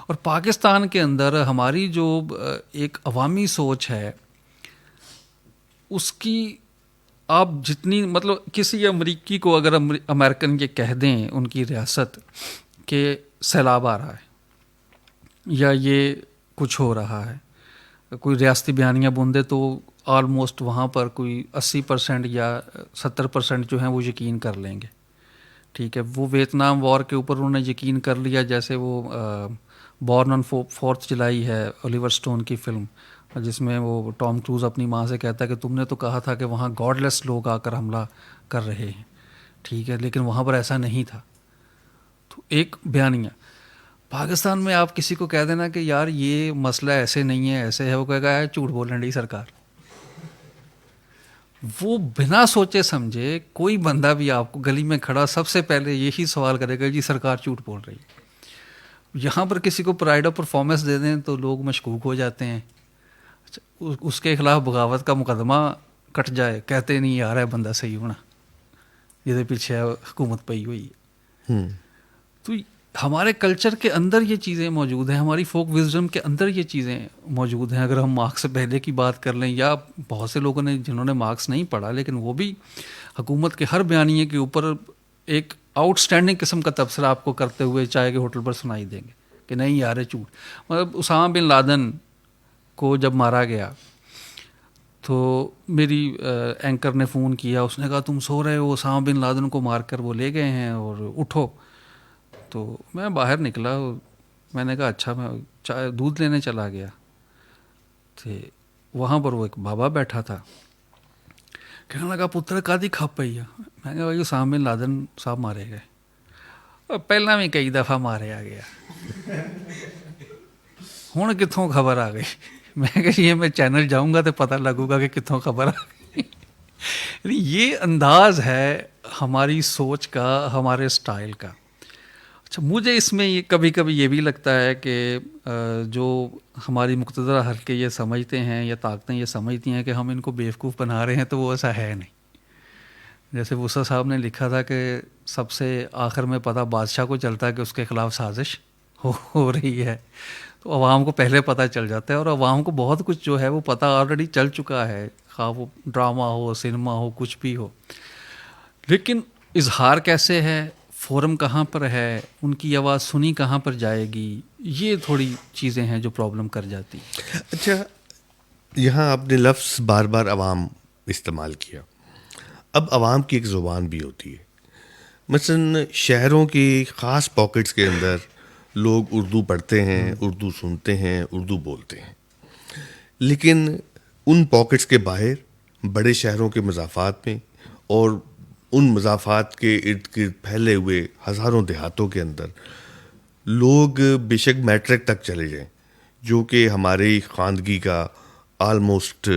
اور پاکستان کے اندر ہماری جو ایک عوامی سوچ ہے اس کی آپ جتنی مطلب کسی امریکی کو اگر امریکن یہ کہہ دیں ان کی ریاست کہ سیلاب آ رہا ہے یا یہ کچھ ہو رہا ہے، کوئی ریاستی بیانیاں بندے تو آلموسٹ وہاں پر کوئی 80% یا 70% جو ہیں وہ یقین کر لیں گے ٹھیک ہے. وہ ویتنام وار کے اوپر انہوں نے یقین کر لیا, جیسے وہ بورن آن 4 جولائی ہے اولیور اسٹون کی فلم, جس میں وہ ٹام کروز اپنی ماں سے کہتا ہے کہ تم نے تو کہا تھا کہ وہاں گاڈ لیس لوگ آ کر حملہ کر رہے ہیں, ٹھیک ہے, لیکن وہاں پر ایسا نہیں تھا. تو ایک بیانیہ. پاکستان میں آپ کسی کو کہہ دینا کہ یار یہ مسئلہ ایسے نہیں ہے, ایسے ہے, وہ کہے گا جھوٹ بول رہی سرکار. وہ بنا سوچے سمجھے کوئی بندہ بھی آپ کو گلی میں کھڑا سب سے پہلے یہی سوال کرے گا, جی سرکار جھوٹ بول رہی ہے. یہاں پر کسی کو پرائڈ آف پرفارمنس دے دیں تو لوگ مشکوک ہو جاتے ہیں. اس کے خلاف بغاوت کا مقدمہ کٹ جائے, کہتے نہیں یار ہے بندہ صحیح ہونا, یہ پیچھے حکومت پئی ہوئی ہے. تو ہمارے کلچر کے اندر یہ چیزیں موجود ہیں, ہماری فوک وزڈم کے اندر یہ چیزیں موجود ہیں. اگر ہم مارکس سے پہلے کی بات کر لیں, یا بہت سے لوگوں نے جنہوں نے مارکس نہیں پڑھا لیکن وہ بھی حکومت کے ہر بیانیے کے اوپر ایک آؤٹ اسٹینڈنگ قسم کا تبصرہ آپ کو کرتے ہوئے چائے کے ہوٹل پر سنائی دیں گے کہ نہیں یار جھوٹ. مطلب اسامہ بن لادن کو جب مارا گیا تو میری اینکر نے فون کیا, اس نے کہا تم سو رہے ہو, اسامہ بن لادن کو مار کر وہ لے گئے ہیں اور اٹھو. تو میں باہر نکلا, میں نے کہا اچھا, میں چائے دودھ لینے چلا گیا. تو وہاں پر وہ ایک بابا بیٹھا تھا, کہنے لگا پتر کادی کھپ پئی ہے. میں نے کہا بھائی اسامہ بن لادن صاحب مارے گئے, اور پہلا بھی کئی دفعہ مارے آ گیا, ہوں کتوں خبر آ گئی. میں کہ یہ میں چینل جاؤں گا تو پتہ لگوں گا کہ کتوں خبر آ گئی. یہ انداز ہے ہماری سوچ کا, ہمارے اسٹائل کا. اچھا, مجھے اس میں یہ کبھی کبھی یہ بھی لگتا ہے کہ جو ہماری مقتدرہ حلقے یہ سمجھتے ہیں یا طاقتیں یہ سمجھتی ہیں کہ ہم ان کو بیوقوف بنا رہے ہیں, تو وہ ایسا ہے نہیں. جیسے وسا صاحب نے لکھا تھا کہ سب سے آخر میں پتہ بادشاہ کو چلتا ہے کہ اس کے خلاف سازش ہو رہی ہے, تو عوام کو پہلے پتہ چل جاتا ہے, اور عوام کو بہت کچھ جو ہے وہ پتہ آلریڈی چل چکا ہے, خواہ وہ ڈرامہ ہو, سنیما ہو, کچھ بھی ہو. لیکن اظہار کیسے ہے, فورم کہاں پر ہے, ان کی آواز سنی کہاں پر جائے گی, یہ تھوڑی چیزیں ہیں جو پرابلم کر جاتی. اچھا, یہاں آپ نے لفظ بار بار عوام استعمال کیا. اب عوام کی ایک زبان بھی ہوتی ہے. مثلا شہروں کی خاص پاکٹس کے اندر لوگ اردو پڑھتے ہیں, اردو سنتے ہیں, اردو بولتے ہیں, لیکن ان پاکٹس کے باہر بڑے شہروں کے مضافات میں اور ان مضافات کے ارد گرد پھیلے ہوئے ہزاروں دیہاتوں کے اندر لوگ بے شک میٹرک تک چلے جائیں, جو کہ ہماری خواندگی کا آلموسٹ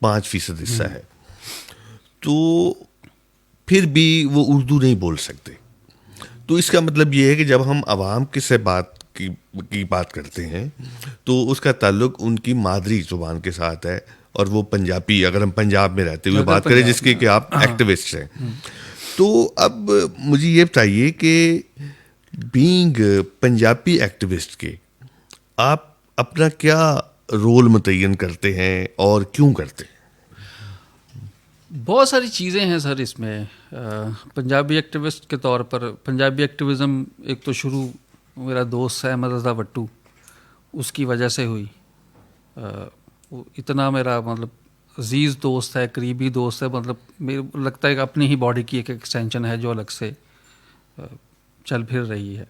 5% حصہ ہے, تو پھر بھی وہ اردو نہیں بول سکتے. تو اس کا مطلب یہ ہے کہ جب ہم عوام سے بات کرتے ہیں تو اس کا تعلق ان کی مادری زبان کے ساتھ ہے, اور وہ پنجابی, اگر ہم پنجاب میں رہتے ہوئے بات کریں جس کی کہ آپ ایکٹیوسٹ ہیں. تو اب مجھے یہ بتائیے کہ بینگ پنجابی ایکٹیوسٹ کے آپ اپنا کیا رول متعین کرتے ہیں اور کیوں کرتے ہیں؟ بہت ساری چیزیں ہیں سر اس میں. پنجابی ایکٹیوسٹ کے طور پر پنجابی ایکٹیوزم ایک تو شروع میرا دوست ہے احمد رضا بٹو, اس کی وجہ سے ہوئی. اتنا میرا مطلب عزیز دوست ہے, قریبی دوست ہے, مطلب میرے لگتا ہے کہ اپنی ہی باڈی کی ایک ایکسٹینشن ہے جو الگ سے چل پھر رہی ہے.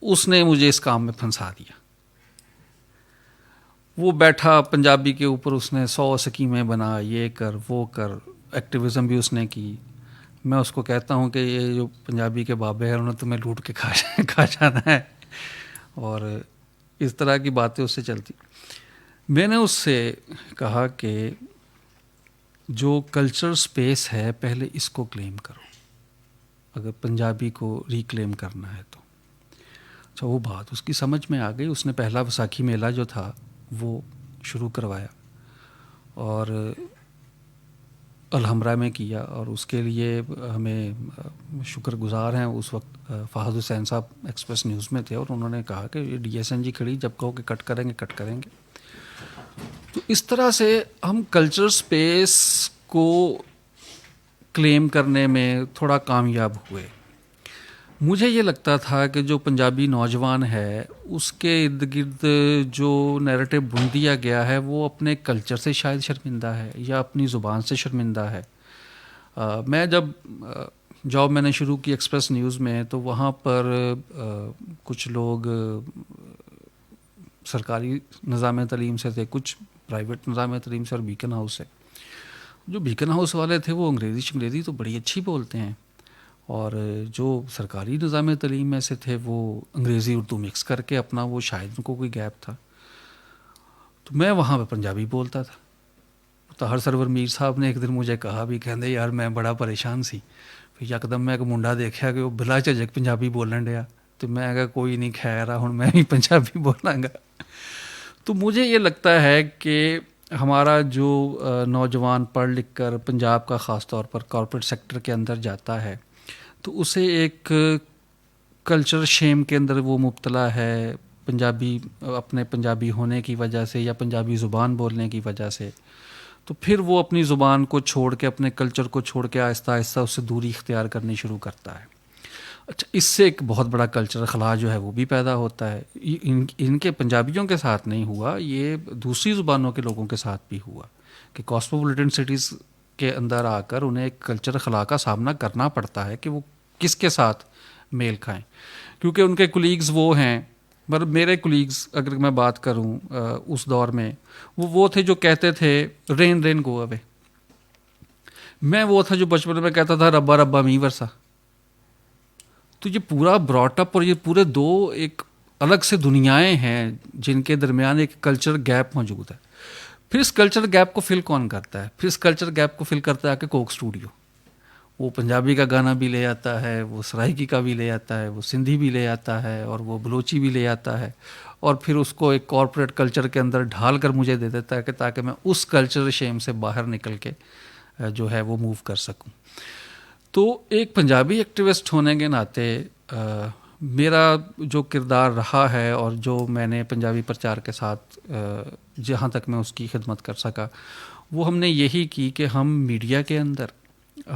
اس نے مجھے اس کام میں پھنسا دیا. وہ بیٹھا پنجابی کے اوپر, اس نے 100 سکیمیں بنا, یہ کر وہ کر, ایکٹیوزم بھی اس نے کی. میں اس کو کہتا ہوں کہ یہ جو پنجابی کے بابے ہیں انہوں نے تمہیں لوٹ کے کھا جانا ہے, اور اس طرح کی باتیں اس سے چلتی. میں نے اس سے کہا کہ جو کلچر سپیس ہے پہلے اس کو کلیم کرو, اگر پنجابی کو ریکلیم کرنا ہے تو. اچھا, وہ بات اس کی سمجھ میں آ گئی. اس نے پہلا وساکھی میلہ جو تھا وہ شروع کروایا اور الحمرہ میں کیا, اور اس کے لیے ہمیں شکر گزار ہیں. اس وقت فہد حسین صاحب ایکسپریس نیوز میں تھے, اور انہوں نے کہا کہ یہ ڈی ایس این جی کھڑی, جب کہو کہ کٹ کریں گے کٹ کریں گے. تو اس طرح سے ہم کلچر سپیس کو کلیم کرنے میں تھوڑا کامیاب ہوئے. مجھے یہ لگتا تھا کہ جو پنجابی نوجوان ہے اس کے ارد گرد جو نیریٹو بن دیا گیا ہے وہ اپنے کلچر سے شاید شرمندہ ہے یا اپنی زبان سے شرمندہ ہے. میں جب جاب میں نے شروع کی ایکسپریس نیوز میں، تو وہاں پر کچھ لوگ سرکاری نظام تعلیم سے تھے، کچھ پرائیویٹ نظام تعلیم سے اور بیکن ہاؤس سے. جو بیکن ہاؤس والے تھے وہ انگریزی تو بڑی اچھی بولتے ہیں، اور جو سرکاری نظام تعلیم میں سے تھے وہ انگریزی اردو مکس کر کے اپنا، وہ شاید ان کو کوئی گیپ تھا. تو میں وہاں پہ پنجابی بولتا تھا. طاہر سرور میر صاحب نے ایک دن مجھے کہا بھی، کہندے یار میں بڑا پریشان سی، پھر یکدم میں ایک منڈا دیکھا کہ وہ بلا جھجک پنجابی بولن ڈیا، تو میں کہا کوئی نہیں خیر ہن میں بھی پنجابی بولاں گا. تو مجھے یہ لگتا ہے کہ ہمارا جو نوجوان پڑھ لکھ کر پنجاب کا خاص طور پر کارپوریٹ سیکٹر کے اندر جاتا ہے، تو اسے ایک کلچر شیم کے اندر وہ مبتلا ہے، پنجابی اپنے پنجابی ہونے کی وجہ سے یا پنجابی زبان بولنے کی وجہ سے. تو پھر وہ اپنی زبان کو چھوڑ کے، اپنے کلچر کو چھوڑ کے آہستہ آہستہ اس سے دوری اختیار کرنی شروع کرتا ہے. اچھا، اس سے ایک بہت بڑا کلچر خلا جو ہے وہ بھی پیدا ہوتا ہے. ان کے پنجابیوں کے ساتھ نہیں ہوا، یہ دوسری زبانوں کے لوگوں کے ساتھ بھی ہوا کہ کاسموپولیٹن سٹیز کے اندر آ کر انہیں ایک کلچر خلا کا سامنا کرنا پڑتا ہے کہ وہ کس کے ساتھ میل کھائیں، کیونکہ ان کے کولیگز وہ ہیں. پر میرے کولیگز اگر میں بات کروں اس دور میں، وہ تھے جو کہتے تھے رین رین گو اوے. میں وہ تھا جو بچپن میں کہتا تھا ربا ربا می ورسا. تو یہ پورا براٹ اپ اور یہ پورے دو ایک الگ سے دنیایں ہیں جن کے درمیان ایک کلچر گیپ موجود ہے. پھر اس کلچر گیپ کو فل کون کرتا ہے؟ پھر اس کلچر گیپ کو فل کرتا ہے کہ کوک اسٹوڈیو. وہ پنجابی کا گانا بھی لے آتا ہے، وہ سرائکی کا بھی لے آتا ہے، وہ سندھی بھی لے آتا ہے، اور وہ بلوچی بھی لے آتا ہے، اور پھر اس کو ایک کارپوریٹ کلچر کے اندر ڈھال کر مجھے دے دیتا ہے کہ تاکہ میں اس کلچر شیم سے باہر نکل کے جو ہے وہ موو کر سکوں. تو ایک پنجابی ایکٹیوسٹ ہونے کے ناطے میرا جو کردار رہا ہے اور جو میں نے پنجابی پرچار کے ساتھ جہاں تک میں اس کی خدمت کر سکا، وہ ہم نے یہی کی کہ ہم میڈیا کے اندر،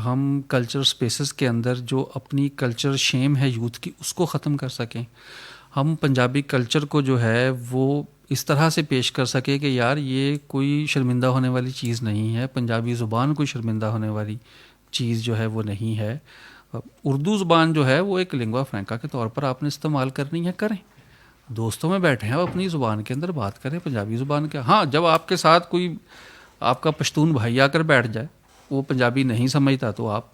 ہم کلچر سپیسز کے اندر جو اپنی کلچر شیم ہے یوتھ کی، اس کو ختم کر سکیں. ہم پنجابی کلچر کو جو ہے وہ اس طرح سے پیش کر سکیں کہ یار یہ کوئی شرمندہ ہونے والی چیز نہیں ہے، پنجابی زبان کوئی شرمندہ ہونے والی چیز جو ہے وہ نہیں ہے. اردو زبان جو ہے وہ ایک لنگوا فرینکا کے طور پر آپ نے استعمال کرنی ہے، کریں. دوستوں میں بیٹھے ہیں، اپنی زبان کے اندر بات کریں پنجابی زبان کے. ہاں، جب آپ کے ساتھ کوئی آپ کا پشتون بھائی آ کر بیٹھ جائے، وہ پنجابی نہیں سمجھتا، تو آپ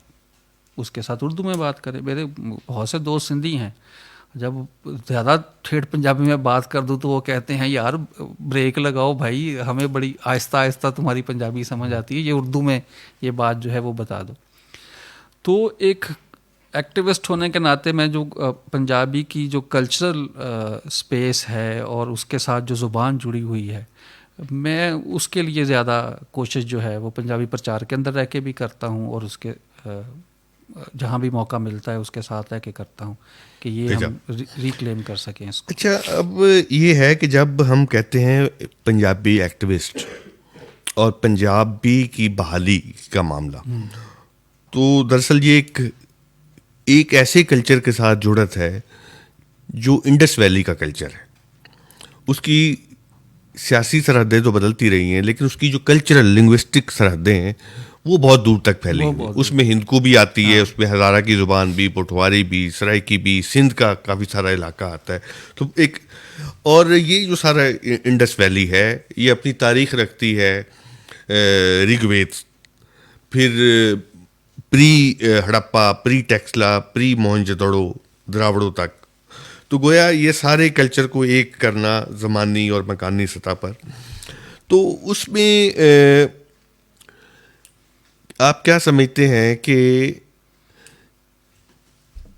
اس کے ساتھ اردو میں بات کریں. میرے بہت سے دوست سندھی ہیں، جب زیادہ ٹھیٹھ پنجابی میں بات کر دوں تو وہ کہتے ہیں یار بریک لگاؤ بھائی، ہمیں بڑی آہستہ آہستہ تمہاری پنجابی سمجھ آتی ہے، یہ اردو میں یہ بات جو ہے وہ بتا دو. تو ایک ایکٹیوسٹ ہونے کے ناطے میں جو پنجابی کی جو کلچرل سپیس ہے اور اس کے ساتھ جو زبان جڑی ہوئی ہے، میں اس کے لیے زیادہ کوشش جو ہے وہ پنجابی پرچار کے اندر رہ کے بھی کرتا ہوں، اور اس کے جہاں بھی موقع ملتا ہے اس کے ساتھ رہ کے کرتا ہوں کہ یہ ہم ریکلیم کر سکیں اس کو. اچھا، اب یہ ہے کہ جب ہم کہتے ہیں پنجابی ایکٹیوسٹ اور پنجابی کی بحالی کا معاملہ، تو دراصل یہ ایک ایسے کلچر کے ساتھ جڑت ہے جو انڈس ویلی کا کلچر ہے. اس کی سیاسی سرحدیں تو بدلتی رہی ہیں، لیکن اس کی جو کلچرل لنگوسٹک سرحدیں ہیں وہ بہت دور تک پھیلی ہوئی. اس میں ہندکو بھی آتی ہے، اس میں ہزارہ کی زبان بھی، پٹواری بھی، سرائکی بھی، سندھ کا کافی سارا علاقہ آتا ہے. تو اور یہ جو سارا انڈس ویلی ہے یہ اپنی تاریخ رکھتی ہے رگ وید، پھر پری ہڑپا، پری ٹیکسلا، پری موہنجودڑو، دراوڑوں تک. تو گویا یہ سارے کلچر کو ایک کرنا زمانی اور مکانی سطح پر. تو اس میں آپ کیا سمجھتے ہیں کہ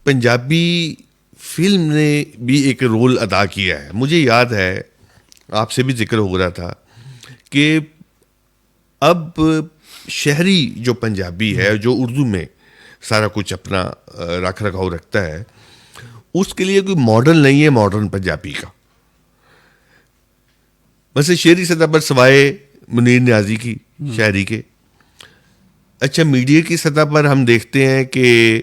پنجابی فلم نے بھی ایک رول ادا کیا ہے؟ مجھے یاد ہے آپ سے بھی ذکر ہو رہا تھا کہ اب شہری جو پنجابی ہے جو اردو میں سارا کچھ اپنا رکھ رکھاؤ رکھتا ہے، اس کے لیے کوئی ماڈل نہیں ہے ماڈرن پنجابی کا. ویسے شعری سطح پر سوائے منیر نیازی کی شاعری کے، اچھا میڈیا کی سطح پر ہم دیکھتے ہیں کہ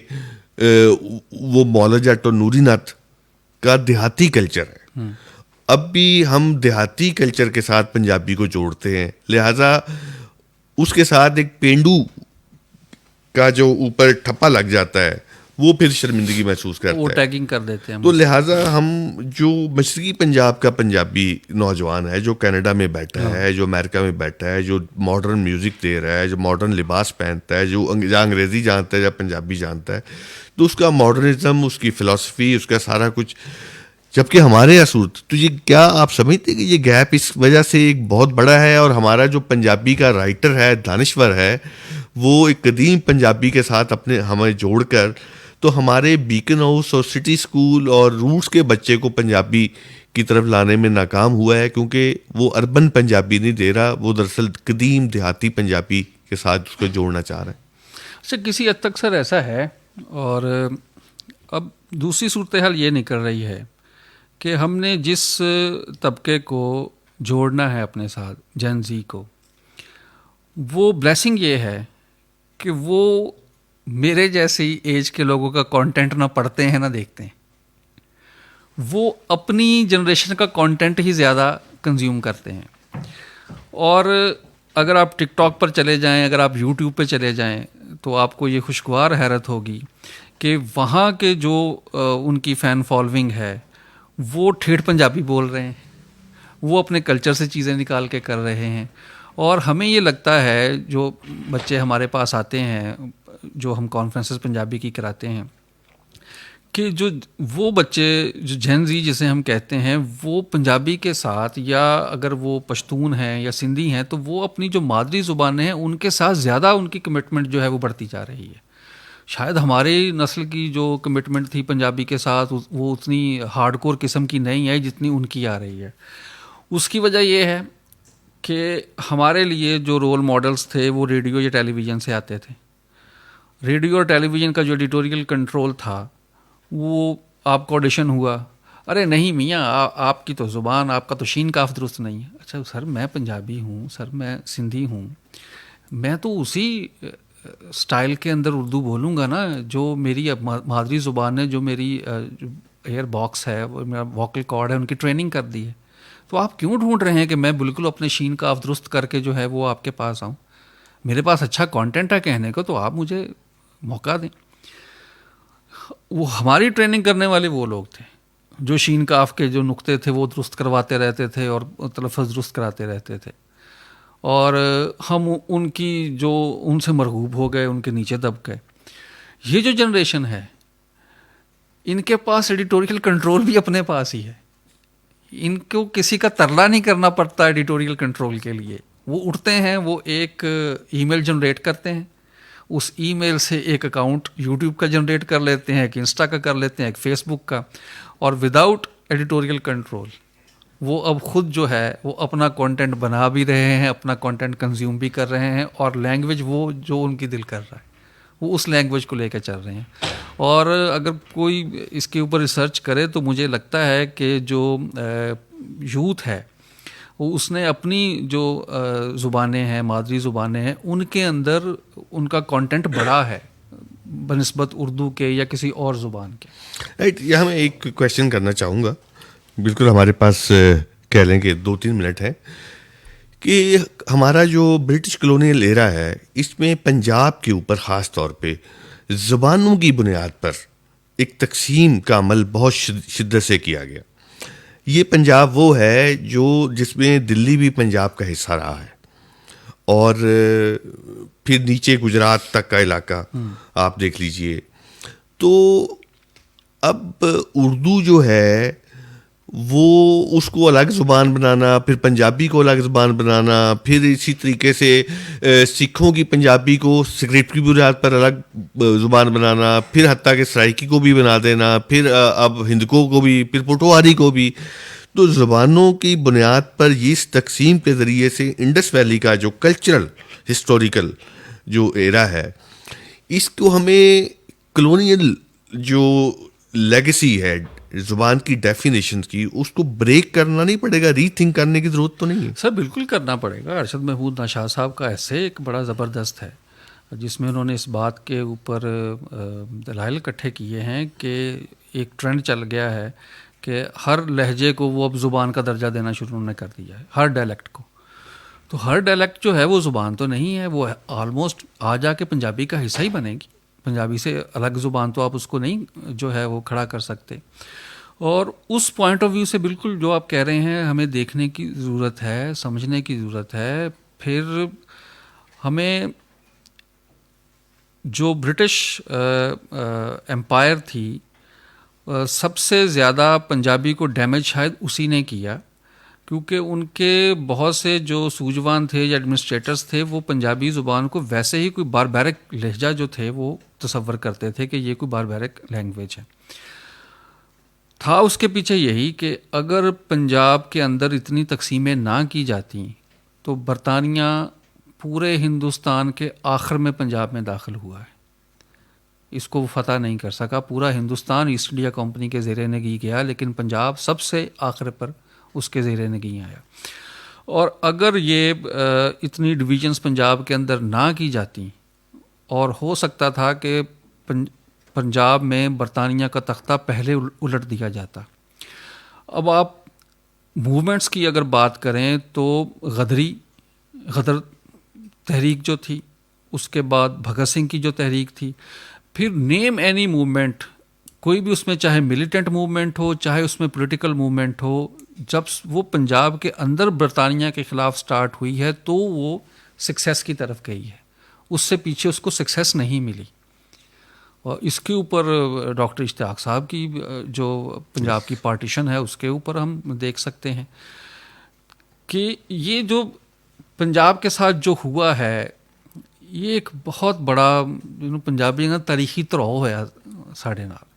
وہ مولا جٹ اور نوری ناتھ کا دیہاتی کلچر ہے. اب بھی ہم دیہاتی کلچر کے ساتھ پنجابی کو جوڑتے ہیں، لہٰذا اس کے ساتھ ایک پینڈو کا جو اوپر ٹھپا لگ جاتا ہے وہ پھر شرمندگی محسوس کرتا وہ ہے. ٹیگنگ کر دیتے ہیں. تو لہٰذا ہم جو مشرقی پنجاب کا پنجابی نوجوان ہے جو کینیڈا میں بیٹھا ہے, جو امریکہ میں بیٹھا ہے, جو ماڈرن میوزک دے رہا ہے, جو ماڈرن لباس پہنتا ہے, جو انگریزی جانتا ہے یا پنجابی جانتا ہے, تو اس کا ماڈرنزم, اس کی فلسفی, اس کا سارا کچھ, جبکہ ہمارے اصول, تو یہ کیا آپ سمجھتے کہ یہ گیپ اس وجہ سے ایک بہت بڑا ہے؟ اور ہمارا جو پنجابی کا رائٹر ہے, دانشور ہے, وہ ایک قدیم پنجابی کے ساتھ اپنے ہمیں جوڑ کر تو ہمارے بیکن ہاؤس اور سٹی اسکول اور روٹس کے بچے کو پنجابی کی طرف لانے میں ناکام ہوا ہے, کیونکہ وہ اربن پنجابی نہیں دے رہا, وہ دراصل قدیم دیہاتی پنجابی کے ساتھ اس کو جوڑنا چاہ رہا ہے. اچھا, کسی حد تک سر ایسا ہے. اور اب دوسری صورتحال یہ نکل رہی ہے کہ ہم نے جس طبقے کو جوڑنا ہے اپنے ساتھ, جین زی کو, وہ بلیسنگ یہ ہے کہ وہ میرے جیسی ایج کے لوگوں کا کانٹینٹ نہ پڑھتے ہیں نہ دیکھتے ہیں. وہ اپنی جنریشن کا کانٹینٹ ہی زیادہ کنزیوم کرتے ہیں. اور اگر آپ ٹک ٹاک پر چلے جائیں, اگر آپ یوٹیوب پہ چلے جائیں, تو آپ کو یہ خوشگوار حیرت ہوگی کہ وہاں کے جو ان کی فین فالوئنگ ہے وہ ٹھیٹھ پنجابی بول رہے ہیں, وہ اپنے کلچر سے چیزیں نکال کے کر رہے ہیں. اور ہمیں یہ لگتا ہے, جو بچے ہمارے پاس آتے ہیں, جو ہم کانفرنسز پنجابی کی کراتے ہیں, کہ جو وہ بچے جو جین زی جسے ہم کہتے ہیں, وہ پنجابی کے ساتھ, یا اگر وہ پشتون ہیں یا سندھی ہیں, تو وہ اپنی جو مادری زبانیں ہیں ان کے ساتھ زیادہ ان کی کمٹمنٹ جو ہے وہ بڑھتی جا رہی ہے. شاید ہماری نسل کی جو کمٹمنٹ تھی پنجابی کے ساتھ وہ اتنی ہارڈ کور قسم کی نہیں ہے جتنی ان کی آ رہی ہے. اس کی وجہ یہ ہے کہ ہمارے لیے جو رول ماڈلز تھے وہ ریڈیو یا ٹیلی ویژن سے آتے تھے. ریڈیو اور ٹیلی ویژن کا جو ایڈیٹوریل کنٹرول تھا, وہ آپ کو آڈیشن ہوا, ارے نہیں میاں آپ کی تو زبان, آپ کا تو شین کاف درست نہیں ہے. اچھا سر, میں پنجابی ہوں, سر میں سندھی ہوں, میں تو اسی سٹائل کے اندر اردو بولوں گا نا جو میری مادری زبان ہے, جو میری ایئر باکس ہے, میرا ووکل کارڈ ہے, ان کی ٹریننگ کر دی ہے. تو آپ کیوں ڈھونڈ رہے ہیں کہ میں بالکل اپنے شین کاف درست کر کے جو ہے وہ آپ کے پاس آؤں؟ میرے پاس اچھا کانٹینٹ ہے کہنے کو, تو آپ مجھے موقع دیں. وہ ہماری ٹریننگ کرنے والے وہ لوگ تھے جو شین کاف کے جو نقطے تھے وہ درست کرواتے رہتے تھے اور تلفظ درست کراتے رہتے تھے. اور ہم ان کی جو ان سے مرغوب ہو گئے, ان کے نیچے دب گئے. یہ جو جنریشن ہے, ان کے پاس ایڈیٹوریل کنٹرول بھی اپنے پاس ہی ہے. ان کو کسی کا ترلا نہیں کرنا پڑتا ایڈیٹوریل کنٹرول کے لیے. وہ اٹھتے ہیں, وہ ایک ای میل جنریٹ کرتے ہیں, اس ای میل سے ایک اکاؤنٹ یوٹیوب کا جنریٹ کر لیتے ہیں, ایک انسٹا کا کر لیتے ہیں, ایک فیس بک کا, اور وداؤٹ ایڈیٹوریل کنٹرول وہ اب خود جو ہے وہ اپنا کانٹینٹ بنا بھی رہے ہیں, اپنا کانٹینٹ کنزیوم بھی کر رہے ہیں, اور لینگویج وہ جو ان کی دل کر رہا ہے وہ اس لینگویج کو لے کے چل رہے ہیں. اور اگر کوئی اس کے اوپر ریسرچ کرے تو مجھے لگتا ہے کہ جو یوتھ ہے وہ اس نے اپنی جو زبانیں ہیں, مادری زبانیں ہیں, ان کے اندر ان کا کانٹینٹ بڑا ہے بنسبت اردو کے یا کسی اور زبان کے. رائٹ, یہاں میں ایک کویشچن کرنا چاہوں گا, بالکل ہمارے پاس کہہ لیں کہ 2-3 منٹ ہے, کہ ہمارا جو برٹش کلونیل ایرا ہے اس میں پنجاب کے اوپر خاص طور پہ زبانوں کی بنیاد پر ایک تقسیم کا عمل بہت شدت سے کیا گیا. یہ پنجاب وہ ہے جو جس میں دلی بھی پنجاب کا حصہ رہا ہے, اور پھر نیچے گجرات تک کا علاقہ آپ دیکھ لیجئے. تو اب اردو جو ہے وہ اس کو الگ زبان بنانا, پھر پنجابی کو الگ زبان بنانا, پھر اسی طریقے سے سکھوں کی پنجابی کو سکرپٹ کی بنیاد پر الگ زبان بنانا, پھر حتیٰ کہ سرائکی کو بھی بنا دینا, پھر اب ہندکوں کو بھی, پھر پٹواری کو بھی. تو زبانوں کی بنیاد پر اس تقسیم کے ذریعے سے انڈس ویلی کا جو کلچرل ہسٹوریکل جو ایرا ہے, اس کو ہمیں کلونیل جو لیگیسی ہے زبان کی ڈیفینیشن کی, اس کو بریک کرنا نہیں پڑے گا, ری تھنک کرنے کی ضرورت تو نہیں ہے؟ سر بالکل کرنا پڑے گا. ارشد محمود نشاء صاحب کا ایسے ایک بڑا زبردست ہے جس میں انہوں نے اس بات کے اوپر دلائل اکٹھے کیے ہیں کہ ایک ٹرینڈ چل گیا ہے کہ ہر لہجے کو وہ اب زبان کا درجہ دینا شروع نے کر دیا ہے, ہر ڈائلیکٹ کو. تو ہر ڈائلیکٹ جو ہے وہ زبان تو نہیں ہے, وہ آلموسٹ آ جا کے پنجابی کا حصہ ہی بنے گی. پنجابی سے الگ زبان تو آپ اس کو نہیں جو ہے وہ کھڑا کر سکتے. اور اس پوائنٹ آف ویو سے بالکل جو آپ کہہ رہے ہیں ہمیں دیکھنے کی ضرورت ہے, سمجھنے کی ضرورت ہے. پھر ہمیں جو برٹش امپائر تھی, سب سے زیادہ پنجابی کو ڈیمیج شاید اسی نے کیا, کیونکہ ان کے بہت سے جو سوجوان تھے یا ایڈمنسٹریٹرز تھے وہ پنجابی زبان کو ویسے ہی کوئی باربیرک لہجہ جو تھے وہ تصور کرتے تھے کہ یہ کوئی باربیرک لینگویج ہے. تھا اس کے پیچھے یہی کہ اگر پنجاب کے اندر اتنی تقسیمیں نہ کی جاتی تو برطانیہ پورے ہندوستان کے آخر میں پنجاب میں داخل ہوا ہے, اس کو وہ فتح نہیں کر سکا. پورا ہندوستان ایسٹ انڈیا کمپنی کے زیر نگیں گیا, لیکن پنجاب سب سے آخر پر اس کے زیر نگیں آیا. اور اگر یہ اتنی ڈویژنز پنجاب کے اندر نہ کی جاتی, اور ہو سکتا تھا کہ پنجاب میں برطانیہ کا تختہ پہلے الٹ دیا جاتا. اب آپ موومنٹس کی اگر بات کریں تو غدر تحریک جو تھی, اس کے بعد بھگت سنگھ کی جو تحریک تھی, پھر نیم اینی موومنٹ, کوئی بھی اس میں چاہے ملیٹنٹ موومنٹ ہو چاہے اس میں پولیٹیکل موومنٹ ہو, جب وہ پنجاب کے اندر برطانیہ کے خلاف سٹارٹ ہوئی ہے تو وہ سکسیس کی طرف گئی ہے. اس سے پیچھے اس کو سکسیس نہیں ملی. اور اس کے اوپر ڈاکٹر اشتیاق صاحب کی جو پنجاب کی پارٹیشن ہے اس کے اوپر ہم دیکھ سکتے ہیں کہ یہ جو پنجاب کے ساتھ جو ہوا ہے یہ ایک بہت بڑا پنجابی کا تاریخی تراؤ ہے ساڑھے نال.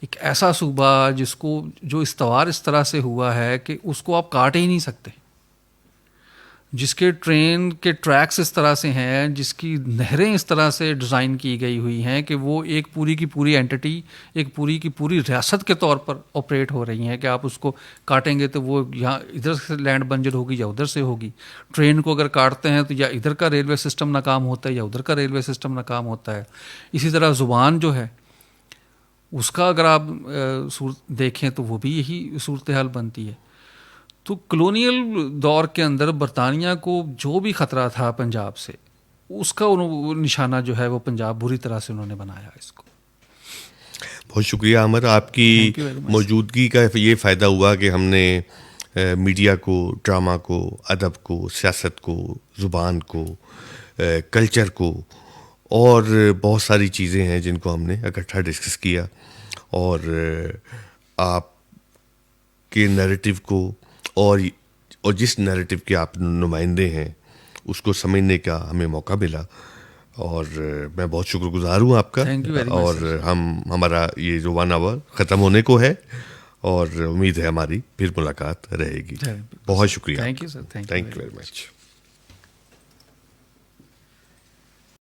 ایک ایسا صوبہ جس کو جو استوار اس طرح سے ہوا ہے کہ اس کو آپ کاٹ ہی نہیں سکتے, جس کے ٹرین کے ٹریکس اس طرح سے ہیں, جس کی نہریں اس طرح سے ڈیزائن کی گئی ہوئی ہیں کہ وہ ایک پوری کی پوری اینٹی, ایک پوری کی پوری ریاست کے طور پر آپریٹ ہو رہی ہیں کہ آپ اس کو کاٹیں گے تو وہ یہاں ادھر سے لینڈ بنجر ہوگی یا ادھر سے ہوگی. ٹرین کو اگر کاٹتے ہیں تو یا ادھر کا ریلوے سسٹم ناکام ہوتا ہے یا ادھر کا ریلوے سسٹم ناکام ہوتا ہے. اسی طرح زبان جو ہے اس کا اگر آپ دیکھیں تو وہ بھی یہی صورتحال بنتی ہے. تو کلونیل دور کے اندر برطانیہ کو جو بھی خطرہ تھا پنجاب سے, اس کا نشانہ جو ہے وہ پنجاب بری طرح سے انہوں نے بنایا اس کو. بہت شکریہ عامر, آپ کی موجودگی کا یہ فائدہ ہوا کہ ہم نے میڈیا کو, ڈرامہ کو, ادب کو, سیاست کو, زبان کو, کلچر کو, اور بہت ساری چیزیں ہیں جن کو ہم نے اکٹھا ڈسکس کیا, اور آپ کے نیریٹو کو اور جس نیریٹو کے آپ نمائندے ہیں اس کو سمجھنے کا ہمیں موقع ملا, اور میں بہت شکر گزار ہوں آپ کا. اور ہمارا یہ جو 1 آور ختم ہونے کو ہے, اور امید ہے ہماری پھر ملاقات رہے گی. بہت شکریہ. Thank you sir. Thank you very much.